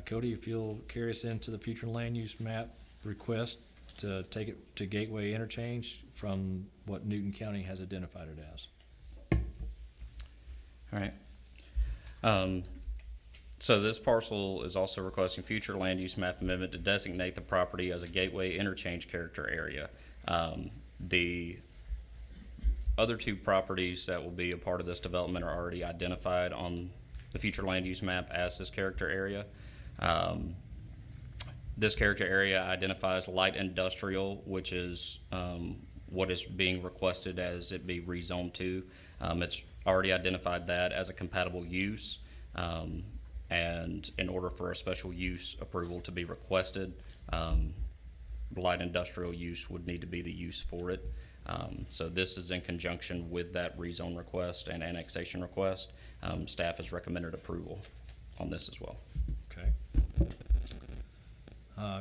Cody, if you'll carry us into the future land use map request to take it to Gateway Interchange from what Newton County has identified it as. All right. So this parcel is also requesting future land use map amendment to designate the property as a gateway interchange character area. The other two properties that will be a part of this development are already identified on the future land use map as this character area. This character area identifies light industrial, which is what is being requested as it be rezoned to. It's already identified that as a compatible use. And in order for a special use approval to be requested, light industrial use would need to be the use for it. So this is in conjunction with that rezone request and annexation request. Staff has recommended approval on this as well. Okay.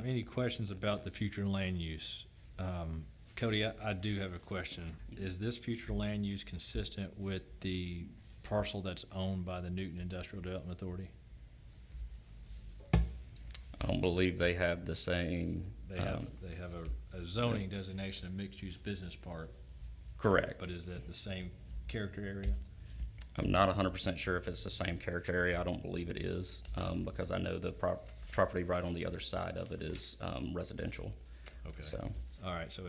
Any questions about the future land use? Cody, I do have a question. Is this future land use consistent with the parcel that's owned by the Newton Industrial Development Authority? I don't believe they have the same. They have a zoning designation of mixed-use business park, Correct. but is that the same character area? I'm not 100% sure if it's the same character area. I don't believe it is, because I know the property right on the other side of it is residential. Okay. So, All right, so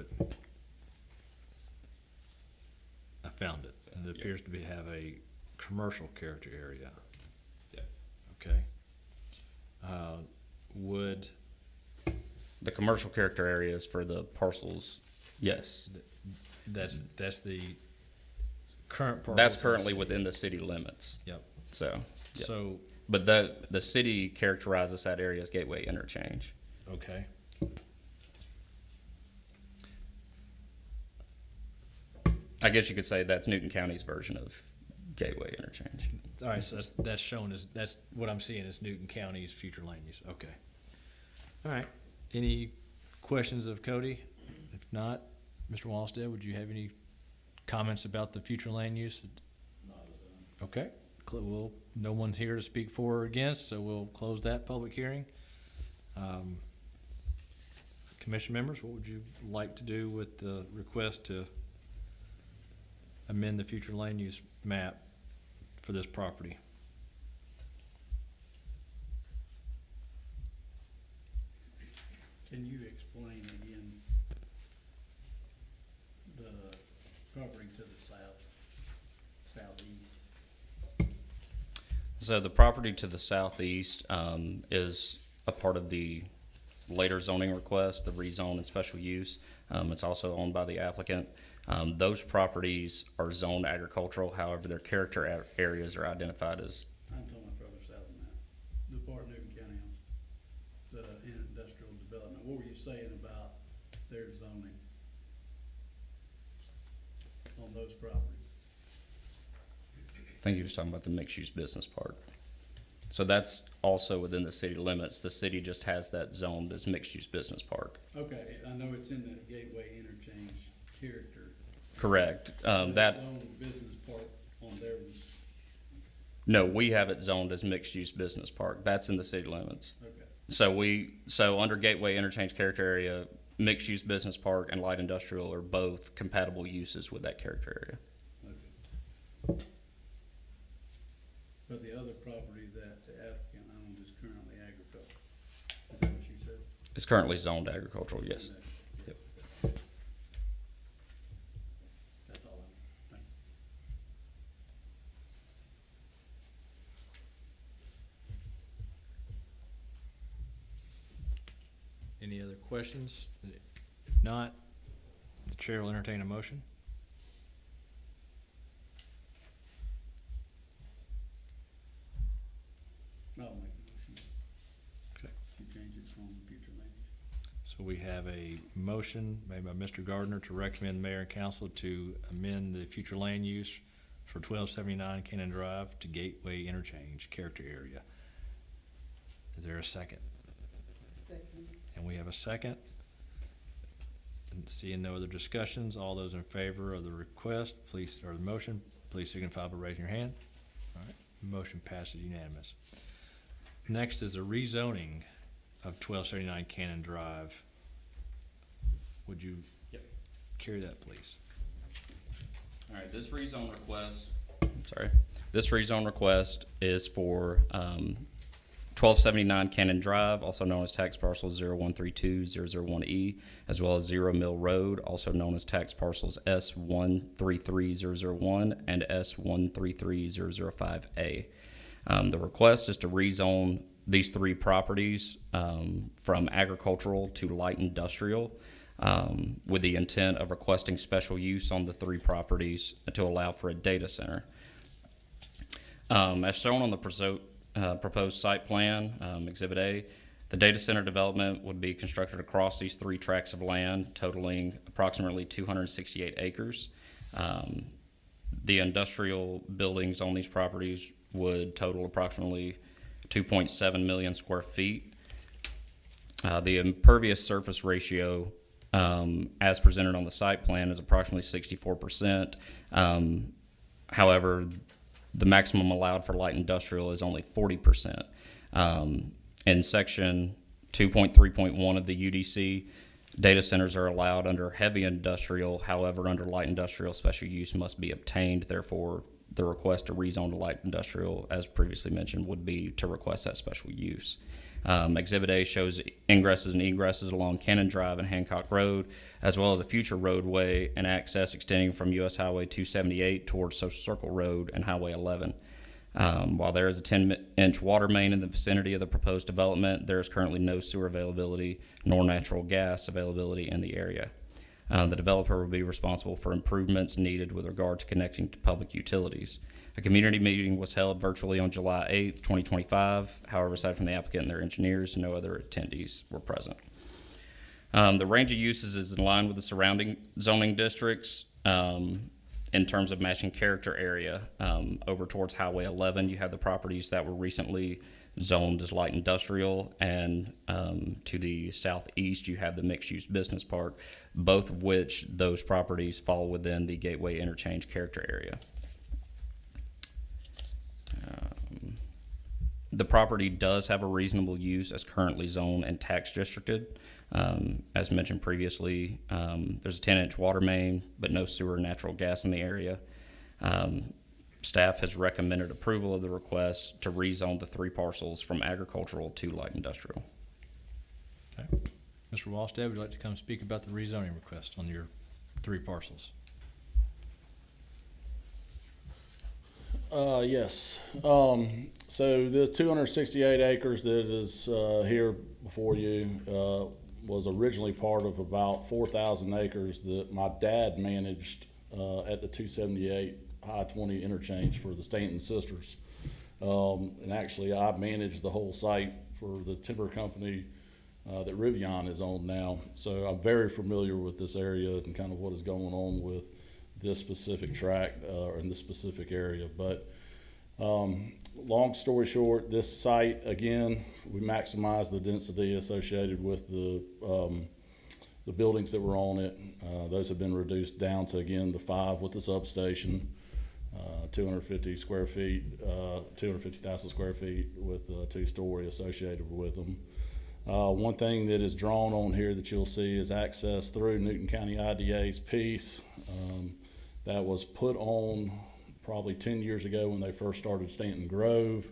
I found it, and it appears to have a commercial character area. Yeah. Okay. Would, the commercial character area is for the parcels, yes. that's the current parcel. That's currently within the city limits, Yep. so. Yep. So, But the city characterizes that area as gateway interchange. okay. I guess you could say that's Newton County's version of gateway interchange. All right, so that's shown as, that's what I'm seeing as Newton County's future land use, okay. All right, any questions of Cody? If not, Mr. Walsted, would you have any comments about the future land use? Okay, well, no one's here to speak for or against, so we'll close that public hearing. Commission members, what would you like to do with the request to amend the future land use map for this property? Can you explain again the property to the southeast? So the property to the southeast is a part of the later zoning request, the rezone and special use. It's also owned by the applicant. Those properties are zoned agricultural, however, their character areas are identified as, I'm talking about further south than that, the part Newton County owns, the industrial development. What were you saying about their zoning on those properties? I think you were talking about the mixed-use business park. So that's also within the city limits. The city just has that zoned as mixed-use business park. Okay, I know it's in the gateway interchange character. Correct. But That, it's zoned business park on their, no, we have it zoned as mixed-use business park. That's in the city limits. okay. So under gateway interchange character area, mixed-use business park and light industrial are both compatible uses with that character area. Okay. But the other property that the applicant owns is currently agricultural. Is that what you said? It's currently zoned agricultural, yes. Yep. That's all. Thank you. Any other questions? If not, the chair will entertain a motion. I'll make a motion Okay. to change it from future land use. So we have a motion made by Mr. Gardner to recommend mayor and council to amend the future land use for 1279 Cannon Drive to Gateway Interchange character area. Is there a second? Second. And And we have a second. And seeing no other discussions, all those in favor of the request, please, or the motion, please signify by raising your hand. All right, motion passes unanimous. Next is a rezoning of 1279 Cannon Drive. Would you carry that, please? All right, this rezone request is for 1279 Cannon Drive, also known as tax parcel 0132001E, as well as Zero Mill Road, also known as tax parcels S133001 and S133005A. The request is to rezone these three properties from agricultural to light industrial, with the intent of requesting special use on the three properties to allow for a data center. As shown on the proposed site plan, Exhibit A, the data center development would be constructed across these three tracts of land, totaling approximately 268 acres. The industrial buildings on these properties would total approximately 2.7 million square feet. The impervious surface ratio, as presented on the site plan, is approximately 64%. However, the maximum allowed for light industrial is only 40%. In section 2.3.1 of the UDC, data centers are allowed under heavy industrial. However, under light industrial, special use must be obtained. Therefore, the request to rezone to light industrial, as previously mentioned, would be to request that special use. Exhibit A shows ingresses and egresses along Cannon Drive and Hancock Road, as well as a future roadway and access extending from US Highway 278 towards Social Circle Road and Highway 11. While there is a 10-inch water main in the vicinity of the proposed development, there is currently no sewer availability nor natural gas availability in the area. The developer will be responsible for improvements needed with regard to connecting to public utilities. A community meeting was held virtually on July 8th, 2025. However, aside from the applicant and their engineers, no other attendees were present. The range of uses is in line with the surrounding zoning districts in terms of matching character area. Over towards Highway 11, you have the properties that were recently zoned as light industrial, and to the southeast, you have the mixed-use business park, both of which those properties fall within the Gateway Interchange character area. The property does have a reasonable use as currently zoned and tax districted. As mentioned previously, there's a 10-inch water main, but no sewer or natural gas in the area. Staff has recommended approval of the request to rezone the three parcels from agricultural to light industrial. Okay. Mr. Wallstead, would you like to come speak about the rezoning request on your three parcels? Yes. So the 268 acres that is here before you was originally part of about 4,000 acres that my dad managed at the 278 I-20 interchange for the Stanton Sisters. And actually, I managed the whole site for the timber company that Rivian is on now. So I'm very familiar with this area and kind of what is going on with this specific tract in this specific area. But long story short, this site, again, we maximize the density associated with the buildings that were on it. Those have been reduced down to, again, the 5 with the substation, 250 square feet, 250,000 square feet with a 2-story associated with them. One thing that is drawn on here that you'll see is access through Newton County IDA's piece. That was put on probably 10 years ago when they first started Stanton Grove,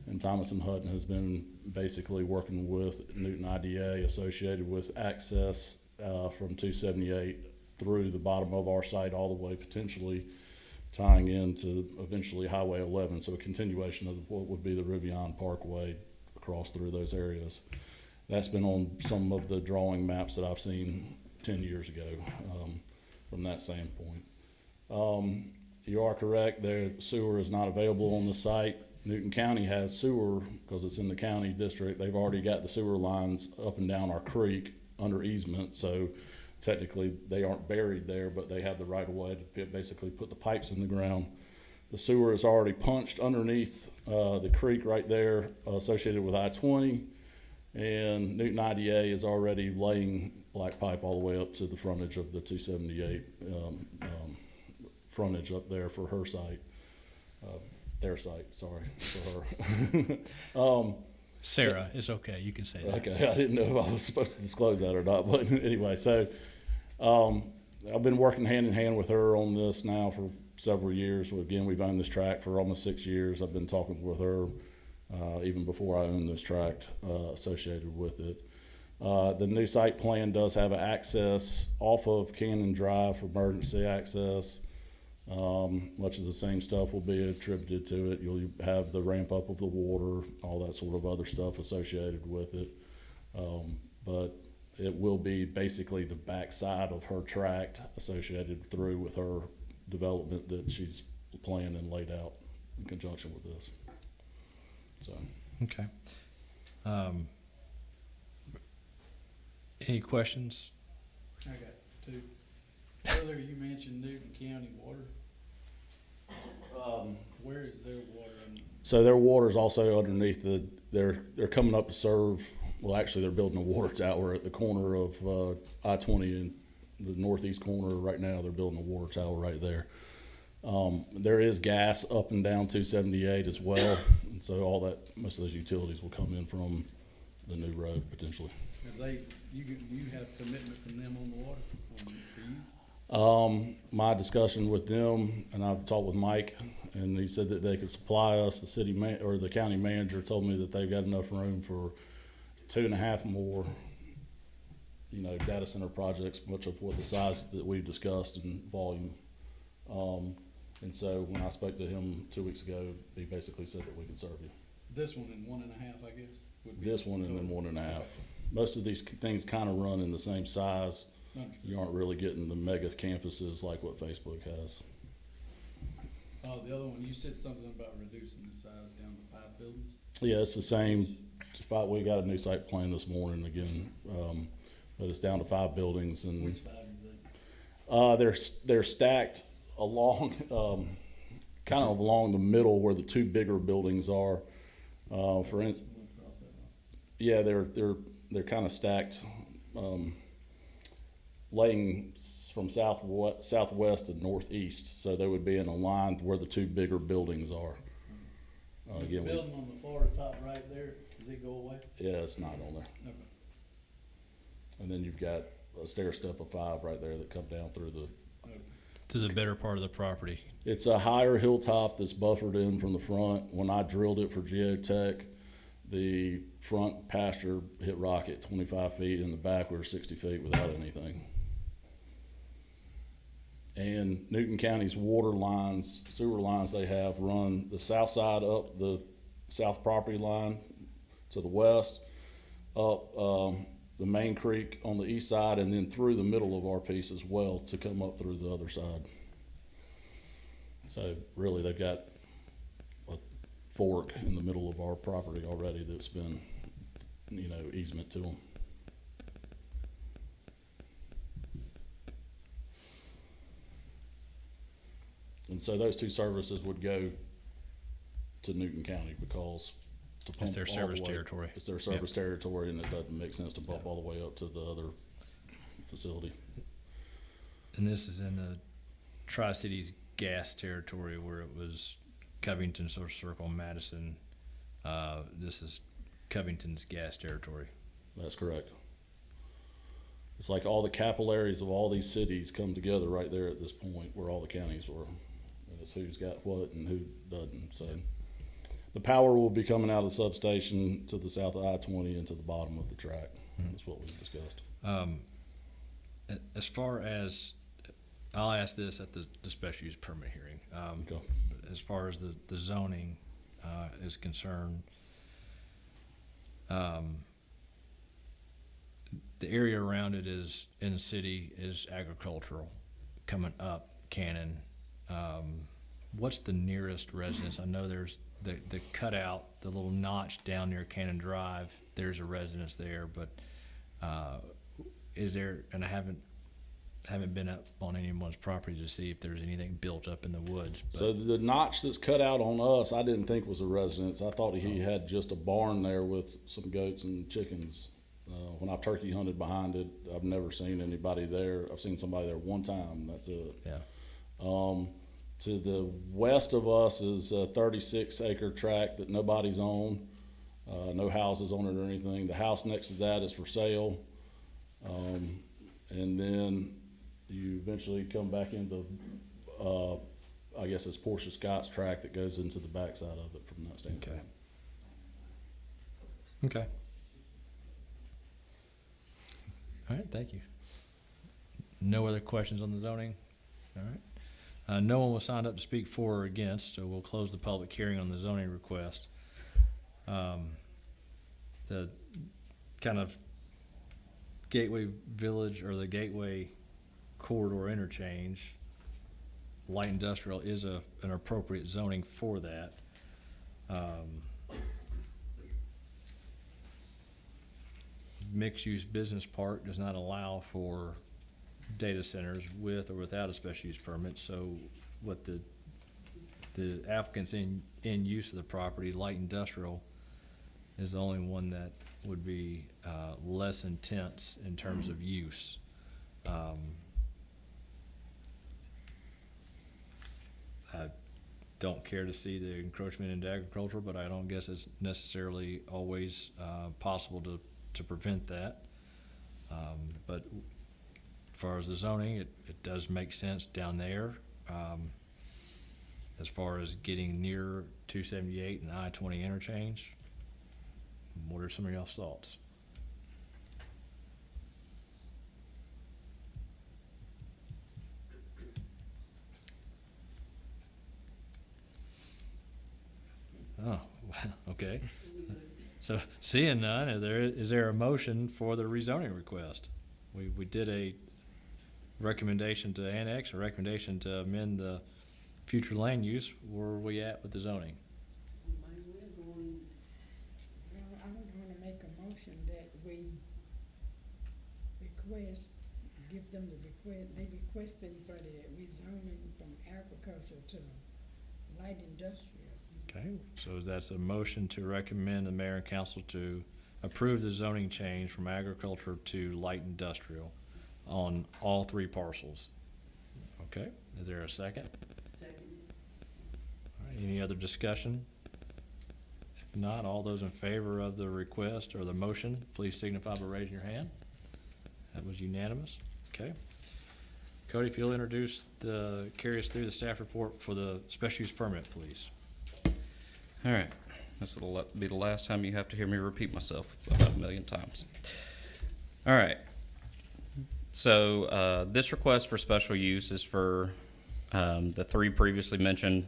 and Thomas and Hutton has been basically working with Newton IDA associated with access from 278 through the bottom of our site all the way potentially tying into eventually Highway 11, so a continuation of what would be the Rivian Parkway across through those areas. That's been on some of the drawing maps that I've seen 10 years ago from that standpoint. You are correct, their sewer is not available on the site. Newton County has sewer because it's in the county district. They've already got the sewer lines up and down our creek under easement, so technically they aren't buried there, but they have the right of way to basically put the pipes in the ground. The sewer is already punched underneath the creek right there associated with I-20. And Newton IDA is already laying black pipe all the way up to the frontage of the 278 frontage up there for her site. Their site, sorry, for her. Sarah, it's okay, you can say that. Okay, I didn't know if I was supposed to disclose that or not, but anyway, so I've been working hand in hand with her on this now for several years. Again, we've owned this tract for almost 6 years. I've been talking with her even before I owned this tract associated with it. The new site plan does have an access off of Cannon Drive for emergency access. Much of the same stuff will be attributed to it. You'll have the ramp up of the water, all that sort of other stuff associated with it. But it will be basically the backside of her tract associated through with her development that she's planned and laid out in conjunction with this. So, Okay. Any questions? I got two. Earlier you mentioned Newton County Water. Where is their water? so their water's also underneath they're coming up to serve, well, actually they're building a water tower at the corner of I-20 in the northeast corner right now. They're building a water tower right there. There is gas up and down 278 as well, and so most of those utilities will come in from the new road potentially. Have you have commitment from them on the water, for you? My discussion with them, and I've talked with Mike, and he said that they could supply us. The county manager told me that they've got enough room for 2.5 more, data center projects, much of what the size that we've discussed in volume. And so when I spoke to him 2 weeks ago, he basically said that we can serve you. This one and 1.5, I guess, would be. This one and then total. 1.5. Most of these things kind of run in the same size. Understood. You aren't really getting the mega campuses like what Facebook has. The other one, you said something about reducing the size down to 5 buildings? Yeah, it's the same. We got a new site plan this morning again, but it's down to 5 buildings, and Which 5 are they? they're stacked along, kind of along the middle where the 2 bigger buildings are. One across that line. Yeah, they're kind of stacked, laying from southwest to northeast, so they would be in a line where the 2 bigger buildings are. The Again, building on the far top right there, does it go away? yeah, it's not on there. Okay. And then you've got a stair step of 5 right there that come down through the. Okay. To the better part of the property. It's a higher hilltop that's buffered in from the front. When I drilled it for geotech, the front pasture hit rock at 25 feet, and the back we were 60 feet without anything. And Newton County's water lines, sewer lines they have run the south side up the south property line to the west, up the main creek on the east side, and then through the middle of our piece as well to come up through the other side. So really they've got a fork in the middle of our property already that's been, easement to them. And so those 2 services would go to Newton County because to pump It's their all the service way- territory. It's their service territory, and it doesn't make sense to bump all the way up to the other facility. And this is in the Tri-Cities gas territory where it was Covington, Social Circle, Madison. This is Covington's gas territory. That's correct. It's like all the capillaries of all these cities come together right there at this point where all the counties were. And it's who's got what and who doesn't. So the power will be coming out of the substation to the south of I-20 and to the bottom of the track. That's what we've discussed. As far as, I'll ask this at the special use permit hearing. Okay. As far as the zoning is concerned, the area around it is, in the city, is agricultural, coming up Cannon. What's the nearest residence? I know there's the cutout, the little notch down near Cannon Drive, there's a residence there, but is there, and I haven't haven't been up on anyone's property to see if there's anything built up in the woods. But So the notch that's cut out on us, I didn't think was a residence. I thought he had just a barn there with some goats and chickens. When I turkey hunted behind it, I've never seen anybody there. I've seen somebody there one time, that's it. yeah, To the west of us is a 36-acre tract that nobody's on, no houses on it or anything. The house next to that is for sale. And then you eventually come back into, I guess it's Portia Scott's tract that goes into the backside of it from that standpoint. okay. All right, thank you. No other questions on the zoning? All right. No one was signed up to speak for or against, so we'll close the public hearing on the zoning request. The kind of Gateway Village or the Gateway Corridor interchange, light industrial is an appropriate zoning for that. Mixed-use business park does not allow for data centers with or without a special use permit, so what the applicant's in use of the property, light industrial, is the only one that would be less intense in terms of use. I don't care to see the encroachment into agriculture, but I don't guess it's necessarily always possible to prevent that. But as far as the zoning, it does make sense down there. As far as getting near 278 and I-20 interchange, what are some of y'all's thoughts? Oh, okay. So seeing none, is there a motion for the rezoning request? We did a recommendation to annex, a recommendation to amend the future land use. Where are we at with the zoning? Might as well go on. Well, I would wanna make a motion that we give them they requesting for the rezoning from agriculture to light industrial. Okay, so that's a motion to recommend the mayor and council to approve the zoning change from agriculture to light industrial on all three parcels. Okay, is there a second? Second. All right, any other discussion? If not, all those in favor of the request or the motion, please signify by raising your hand. That was unanimous. Okay. Cody, if you'll carry us through the staff report for the special use permit, please. All right, this will be the last time you have to hear me repeat myself about 1 million times. All right, so this request for special use is for the three previously mentioned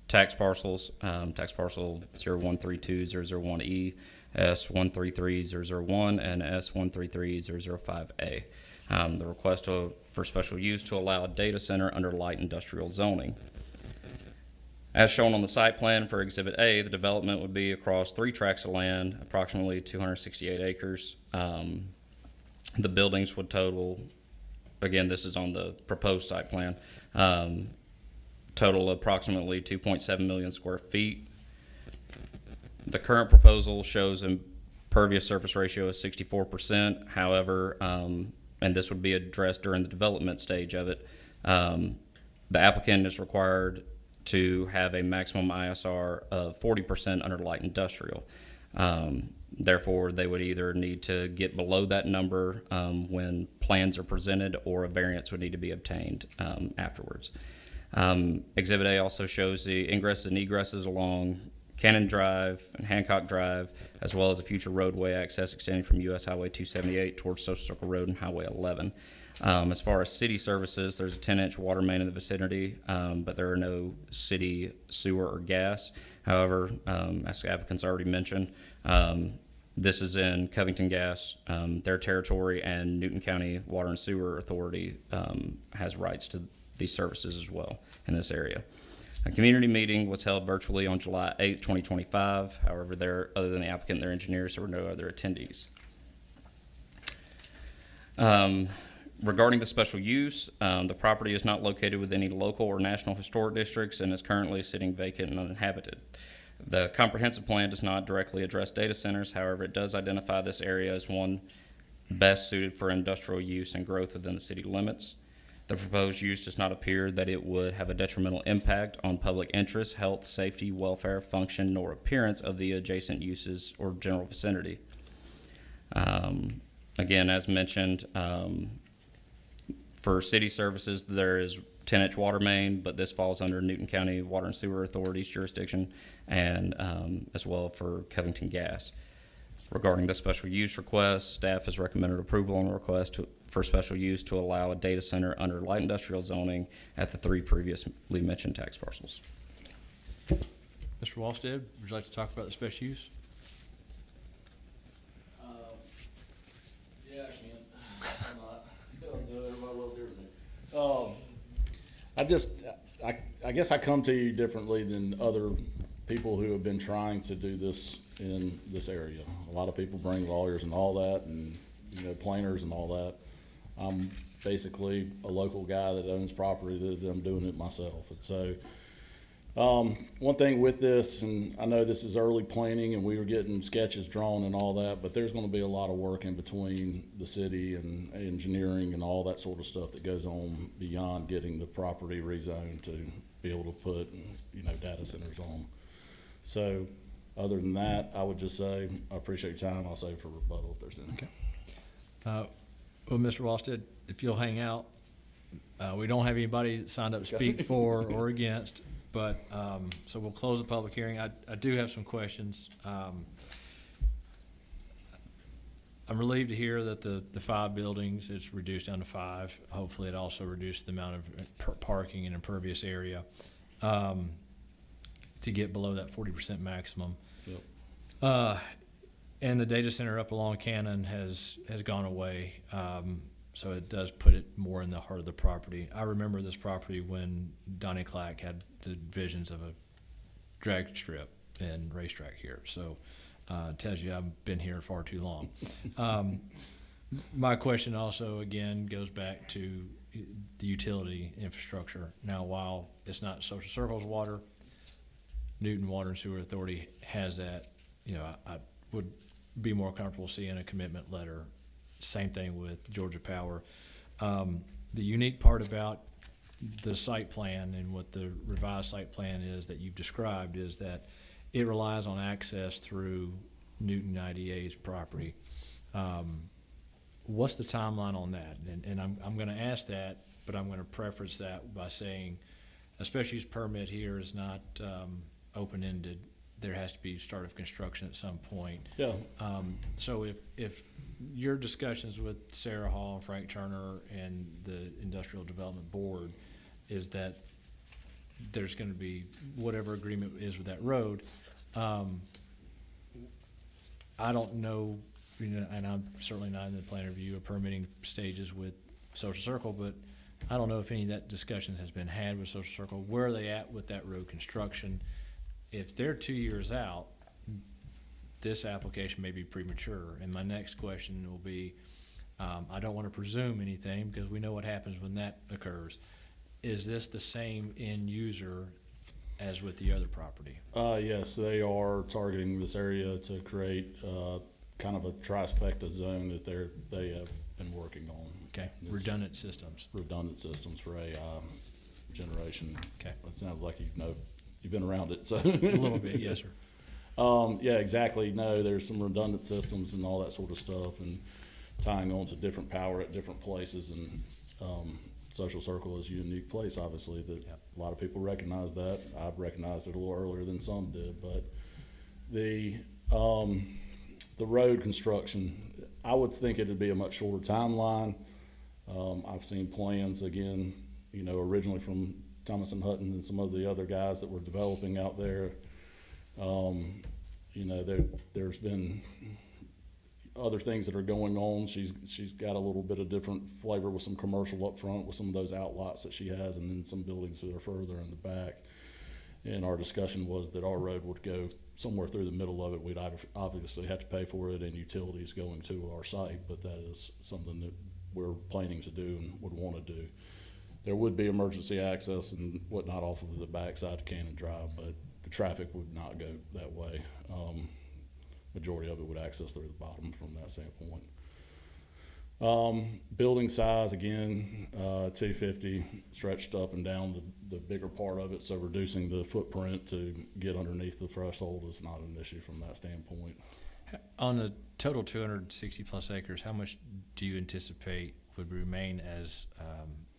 tax parcels, tax parcel 0132001E, S133001, and S133005A. The request for special use to allow a data center under light industrial zoning. As shown on the site plan for Exhibit A, the development would be across 3 tracts of land, approximately 268 acres. The buildings would total, again, this is on the proposed site plan, total approximately 2.7 million square feet. The current proposal shows a pervious surface ratio of 64%. However, and this would be addressed during the development stage of it, the applicant is required to have a maximum ISR of 40% under light industrial. Therefore, they would either need to get below that number when plans are presented, or a variance would need to be obtained afterwards. Exhibit A also shows the ingress and egresses along Cannon Drive and Hancock Drive, as well as a future roadway access extending from US Highway 278 towards Social Circle Road and Highway 11. As far as city services, there's a 10-inch water main in the vicinity, but there are no city sewer or gas. However, as the applicants already mentioned, this is in Covington Gas, their territory, and Newton County Water and Sewer Authority has rights to these services as well in this area. A community meeting was held virtually on July 8th, 2025. However, other than the applicant and their engineers, there were no other attendees. Regarding the special use, the property is not located with any local or national historic districts and is currently sitting vacant and uninhabited. The comprehensive plan does not directly address data centers. However, it does identify this area as one best suited for industrial use and growth within the city limits. The proposed use does not appear that it would have a detrimental impact on public interest, health, safety, welfare, function, nor appearance of the adjacent uses or general vicinity. Again, as mentioned, for city services, there is 10-inch water main, but this falls under Newton County Water and Sewer Authority's jurisdiction, and as well for Covington Gas. Regarding the special use request, staff has recommended approval on the request for special use to allow a data center under light industrial zoning at the 3 previously mentioned tax parcels. Mr. Walsted, would you like to talk about the special use? Yeah, I can. I'm not. Everybody loves everything. I guess I come to you differently than other people who have been trying to do this in this area. A lot of people bring lawyers and all that, and planners and all that. I'm basically a local guy that owns property that I'm doing it myself, and so. One thing with this, and I know this is early planning and we were getting sketches drawn and all that, but there's going to be a lot of work in between the city and engineering and all that sort of stuff that goes on beyond getting the property rezoned to be able to put, data centers on. So other than that, I would just say, I appreciate your time. I'll save for rebuttal if there's any. Okay. Well, Mr. Walsted, if you'll hang out, we don't have anybody signed up to speak for or against. But, so we'll close the public hearing. I do have some questions. I'm relieved to hear that the 5 buildings, it's reduced down to 5. Hopefully it also reduced the amount of parking and impervious area, to get below that 40% maximum. Yep. And the data center up along Cannon has gone away. So it does put it more in the heart of the property. I remember this property when Donnie Clack had the visions of a drag strip and racetrack here. So it tells you I've been here far too long. My question also, again, goes back to the utility infrastructure. Now, while it's not Social Circle's water, Newton Water and Sewer Authority has that. I would be more comfortable seeing a commitment letter. Same thing with Georgia Power. The unique part about the site plan and what the revised site plan is that you've described is that it relies on access through Newton IDA's property. What's the timeline on that? And I'm going to ask that, but I'm going to preface that by saying a special use permit here is not open-ended. There has to be start of construction at some point. Yeah. So if your discussions with Sarah Hall and Frank Turner and the Industrial Development Board is that there's going to be whatever agreement is with that road, I don't know, and I'm certainly not in the plan review or permitting stages with Social Circle, but I don't know if any of that discussions has been had with Social Circle. Where are they at with that road construction? If they're 2 years out, this application may be premature. And my next question will be, I don't want to presume anything because we know what happens when that occurs. Is this the same end user as with the other property? Yes, they are targeting this area to create kind of a trifecta zone that they have been working on. Okay, It's redundant systems. redundant systems for AI generation. Okay. It sounds like you've been around it, so. A little bit, yes, sir. Yeah, exactly. No, there's some redundant systems and all that sort of stuff, and tying on to different power at different places. And Social Circle is a unique place, obviously, that a lot of people recognize that. I've recognized it a little earlier than some did, but the road construction, I would think it'd be a much shorter timeline. I've seen plans again, originally from Thomas and Hutton and some of the other guys that were developing out there. There's been other things that are going on. She's got a little bit of different flavor with some commercial up front with some of those outlots that she has, and then some buildings that are further in the back. And our discussion was that our road would go somewhere through the middle of it. We'd obviously have to pay for it and utilities going to our site, but that is something that we're planning to do and would want to do. There would be emergency access and whatnot off of the backside of Cannon Drive, but the traffic would not go that way. Majority of it would access through the bottom from that standpoint. Building size, again, 250, stretched up and down the bigger part of it, so reducing the footprint to get underneath the threshold is not an issue from that standpoint. On the total 260 plus acres, how much do you anticipate would remain as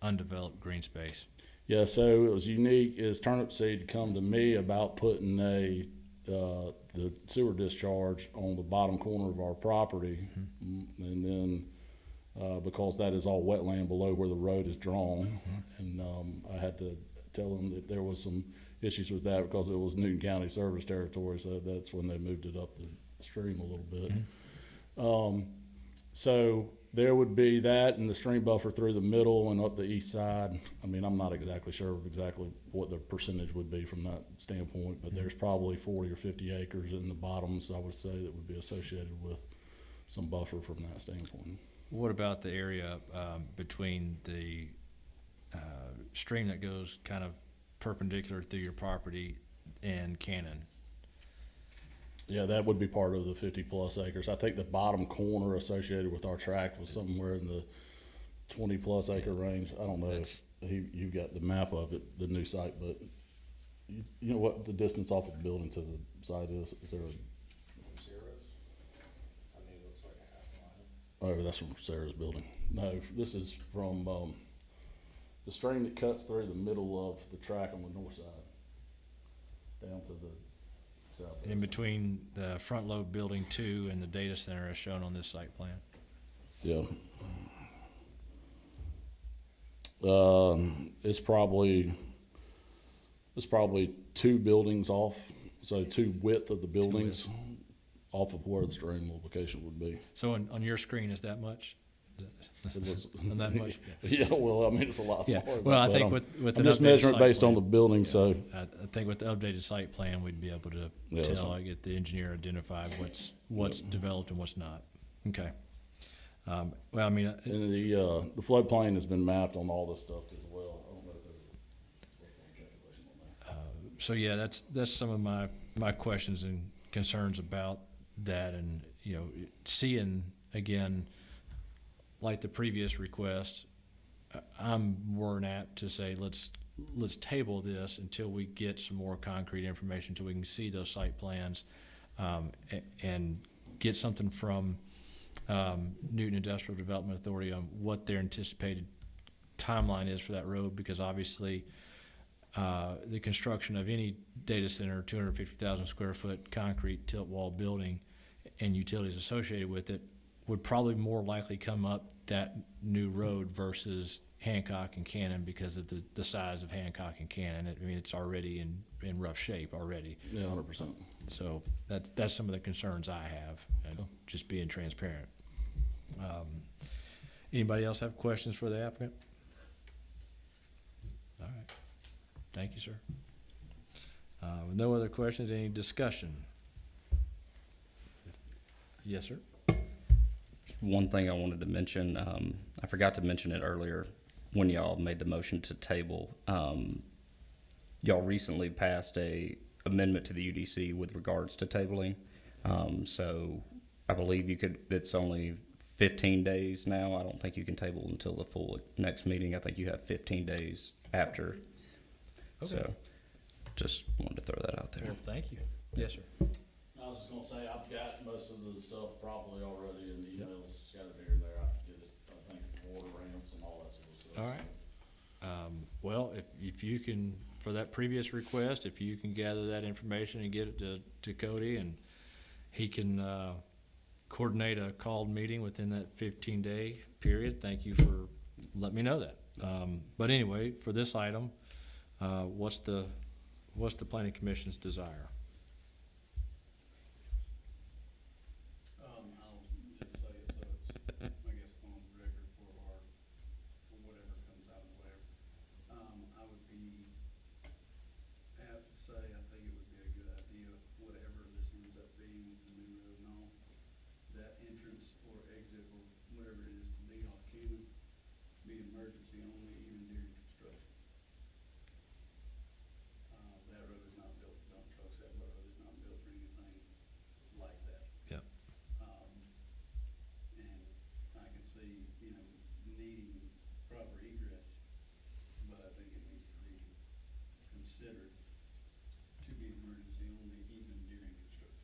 undeveloped green space? Yeah, so it was unique is Turnip Seed come to me about putting the sewer discharge on the bottom corner of our property, and then because that is all wetland below where the road is drawn, and I had to tell them that there was some issues with that because it was Newton County service territory, so that's when they moved it up the stream a little bit. So there would be that and the stream buffer through the middle and up the east side. I mean, I'm not exactly sure of exactly what the percentage would be from that standpoint, but there's probably 40 or 50 acres in the bottoms, I would say, that would be associated with some buffer from that standpoint. What about the area between the stream that goes kind of perpendicular through your property and Cannon? Yeah, that would be part of the 50 plus acres. I think the bottom corner associated with our tract was somewhere in the 20 plus acre range. I don't know if you got the map of it, the new site, but you know what the distance off of the building to the site is? Is there a? Oh, that's from Sarah's building. No, this is from the stream that cuts through the middle of the track on the north side, down to the south. In between the front load building 2 and the data center as shown on this site plan? Yeah. It's probably 2 buildings off, so 2 width of the buildings off of where the stream location would be. So on your screen, is that much? It was- Not that much? Yeah, well, I mean, it's a lot Yeah. smaller. Well, I but think I'm- with I'm an just updated measuring it site based on plan. the building, so. I think with the updated site plan, we'd be able to Yeah, that's tell, fine. get the engineer identify what's developed and what's not. Okay. Well, I mean, And the floodplain has been mapped on all this stuff as well. I don't know if there's a floodplain calculation on that. so yeah, that's some of my questions and concerns about that, and you know, seeing again, like the previous request, I'm more apt to say let's table this until we get some more concrete information, until we can see those site plans, and get something from Newton Industrial Development Authority on what their anticipated timeline is for that road, because obviously the construction of any data center, 250,000 square foot concrete tilt wall building and utilities associated with it would probably more likely come up that new road versus Hancock and Cannon because of the size of Hancock and Cannon. I mean, it's already in rough shape already. Yeah, 100%. So that's some of the concerns I have, and just being transparent. Anybody else have questions for the applicant? All right. Thank you, sir. With no other questions, any discussion? Yes, sir. One thing I wanted to mention, I forgot to mention it earlier when y'all made the motion to table. Y'all recently passed a amendment to the UDC with regards to tabling. So I believe it's only 15 days now. I don't think you can table until the full next meeting. I think you have 15 days after. Okay. So just wanted to throw that out there. Well, thank you. Yes, sir. I was just gonna say, I've got most of the stuff probably already in the emails scattered here and there. I have to get it, I think, water ramps and all that sort of stuff. All right. Well, if you can, for that previous request, if you can gather that information and get it to Cody, and he can coordinate a called meeting within that 15-day period, thank you for letting me know that. But anyway, for this item, what's the planning commission's desire? I'll just say it so it's, I guess, on the record for whatever comes out of whatever. I would be apt to say, I think it would be a good idea, whatever this ends up being with the new road and all, that entrance or exit or whatever it is to be off unit, be emergency only even during construction. That road is not built for dump trucks, that road is not built for anything like that. Yep. And I can see, needing proper egress, but I think it needs to be considered to be emergency only even during construction.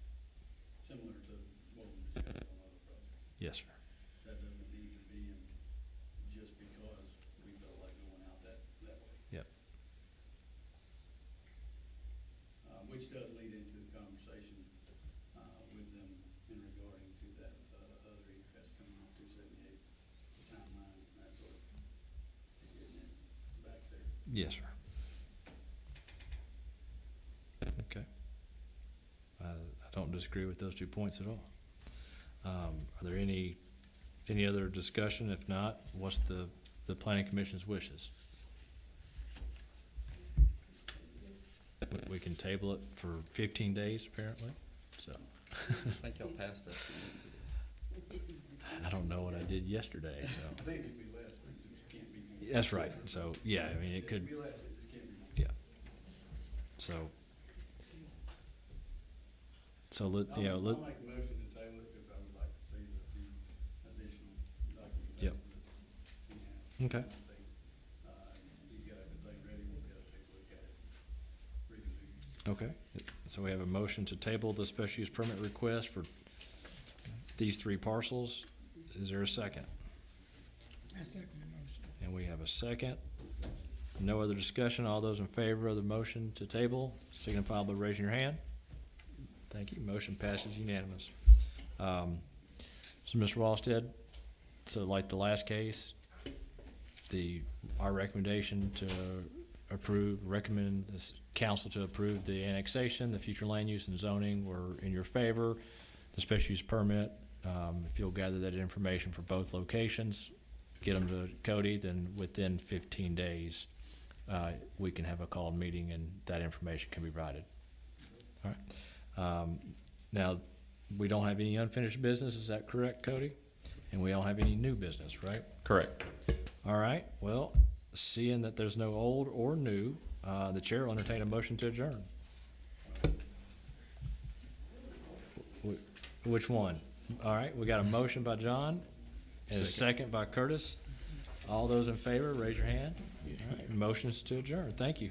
Similar to what we discussed on other projects. Yes, sir. That doesn't need to be in just because we felt like going out that way. Yep. Which does lead into the conversation, with them in regarding to that, other egress coming off 278, the timelines and that sort of, getting it back there. Yes, sir. Okay. I don't disagree with those 2 points at all. Are there any other discussion? If not, what's the planning commission's wishes? We can table it for 15 days, apparently, so. I think y'all passed that. I don't know what I did yesterday, so. I think it'd be less, but it just can't be more. That's right, so, yeah, I mean, it could, It'd be less, it just can't be more. yeah. So. So, I'll make a motion to table it because I would like to see the additional documentation Yep. that he has. Okay. I think, he's got everything ready, we'll be able to take a look at it, reconvene. Okay, so we have a motion to table the special use permit request for these 3 parcels. Is there a second? I second the motion. And we have a second. No other discussion. All those in favor of the motion to table, signify by raising your hand. Thank you. Motion passes unanimous. So, Mr. Wallstead, so like the last case, our recommendation to recommend this council to approve the annexation, the future land use and zoning were in your favor. The special use permit, if you'll gather that information for both locations, get them to Cody, then within 15 days, we can have a called meeting and that information can be provided. All right. Now, we don't have any unfinished business, is that correct, Cody? And we don't have any new business, right? Correct. All right, well, seeing that there's no old or new, the chair will entertain a motion to adjourn. Which one? All right, we got a motion by John and a second by Curtis. All those in favor, raise your hand. All right, motion's to adjourn. Thank you.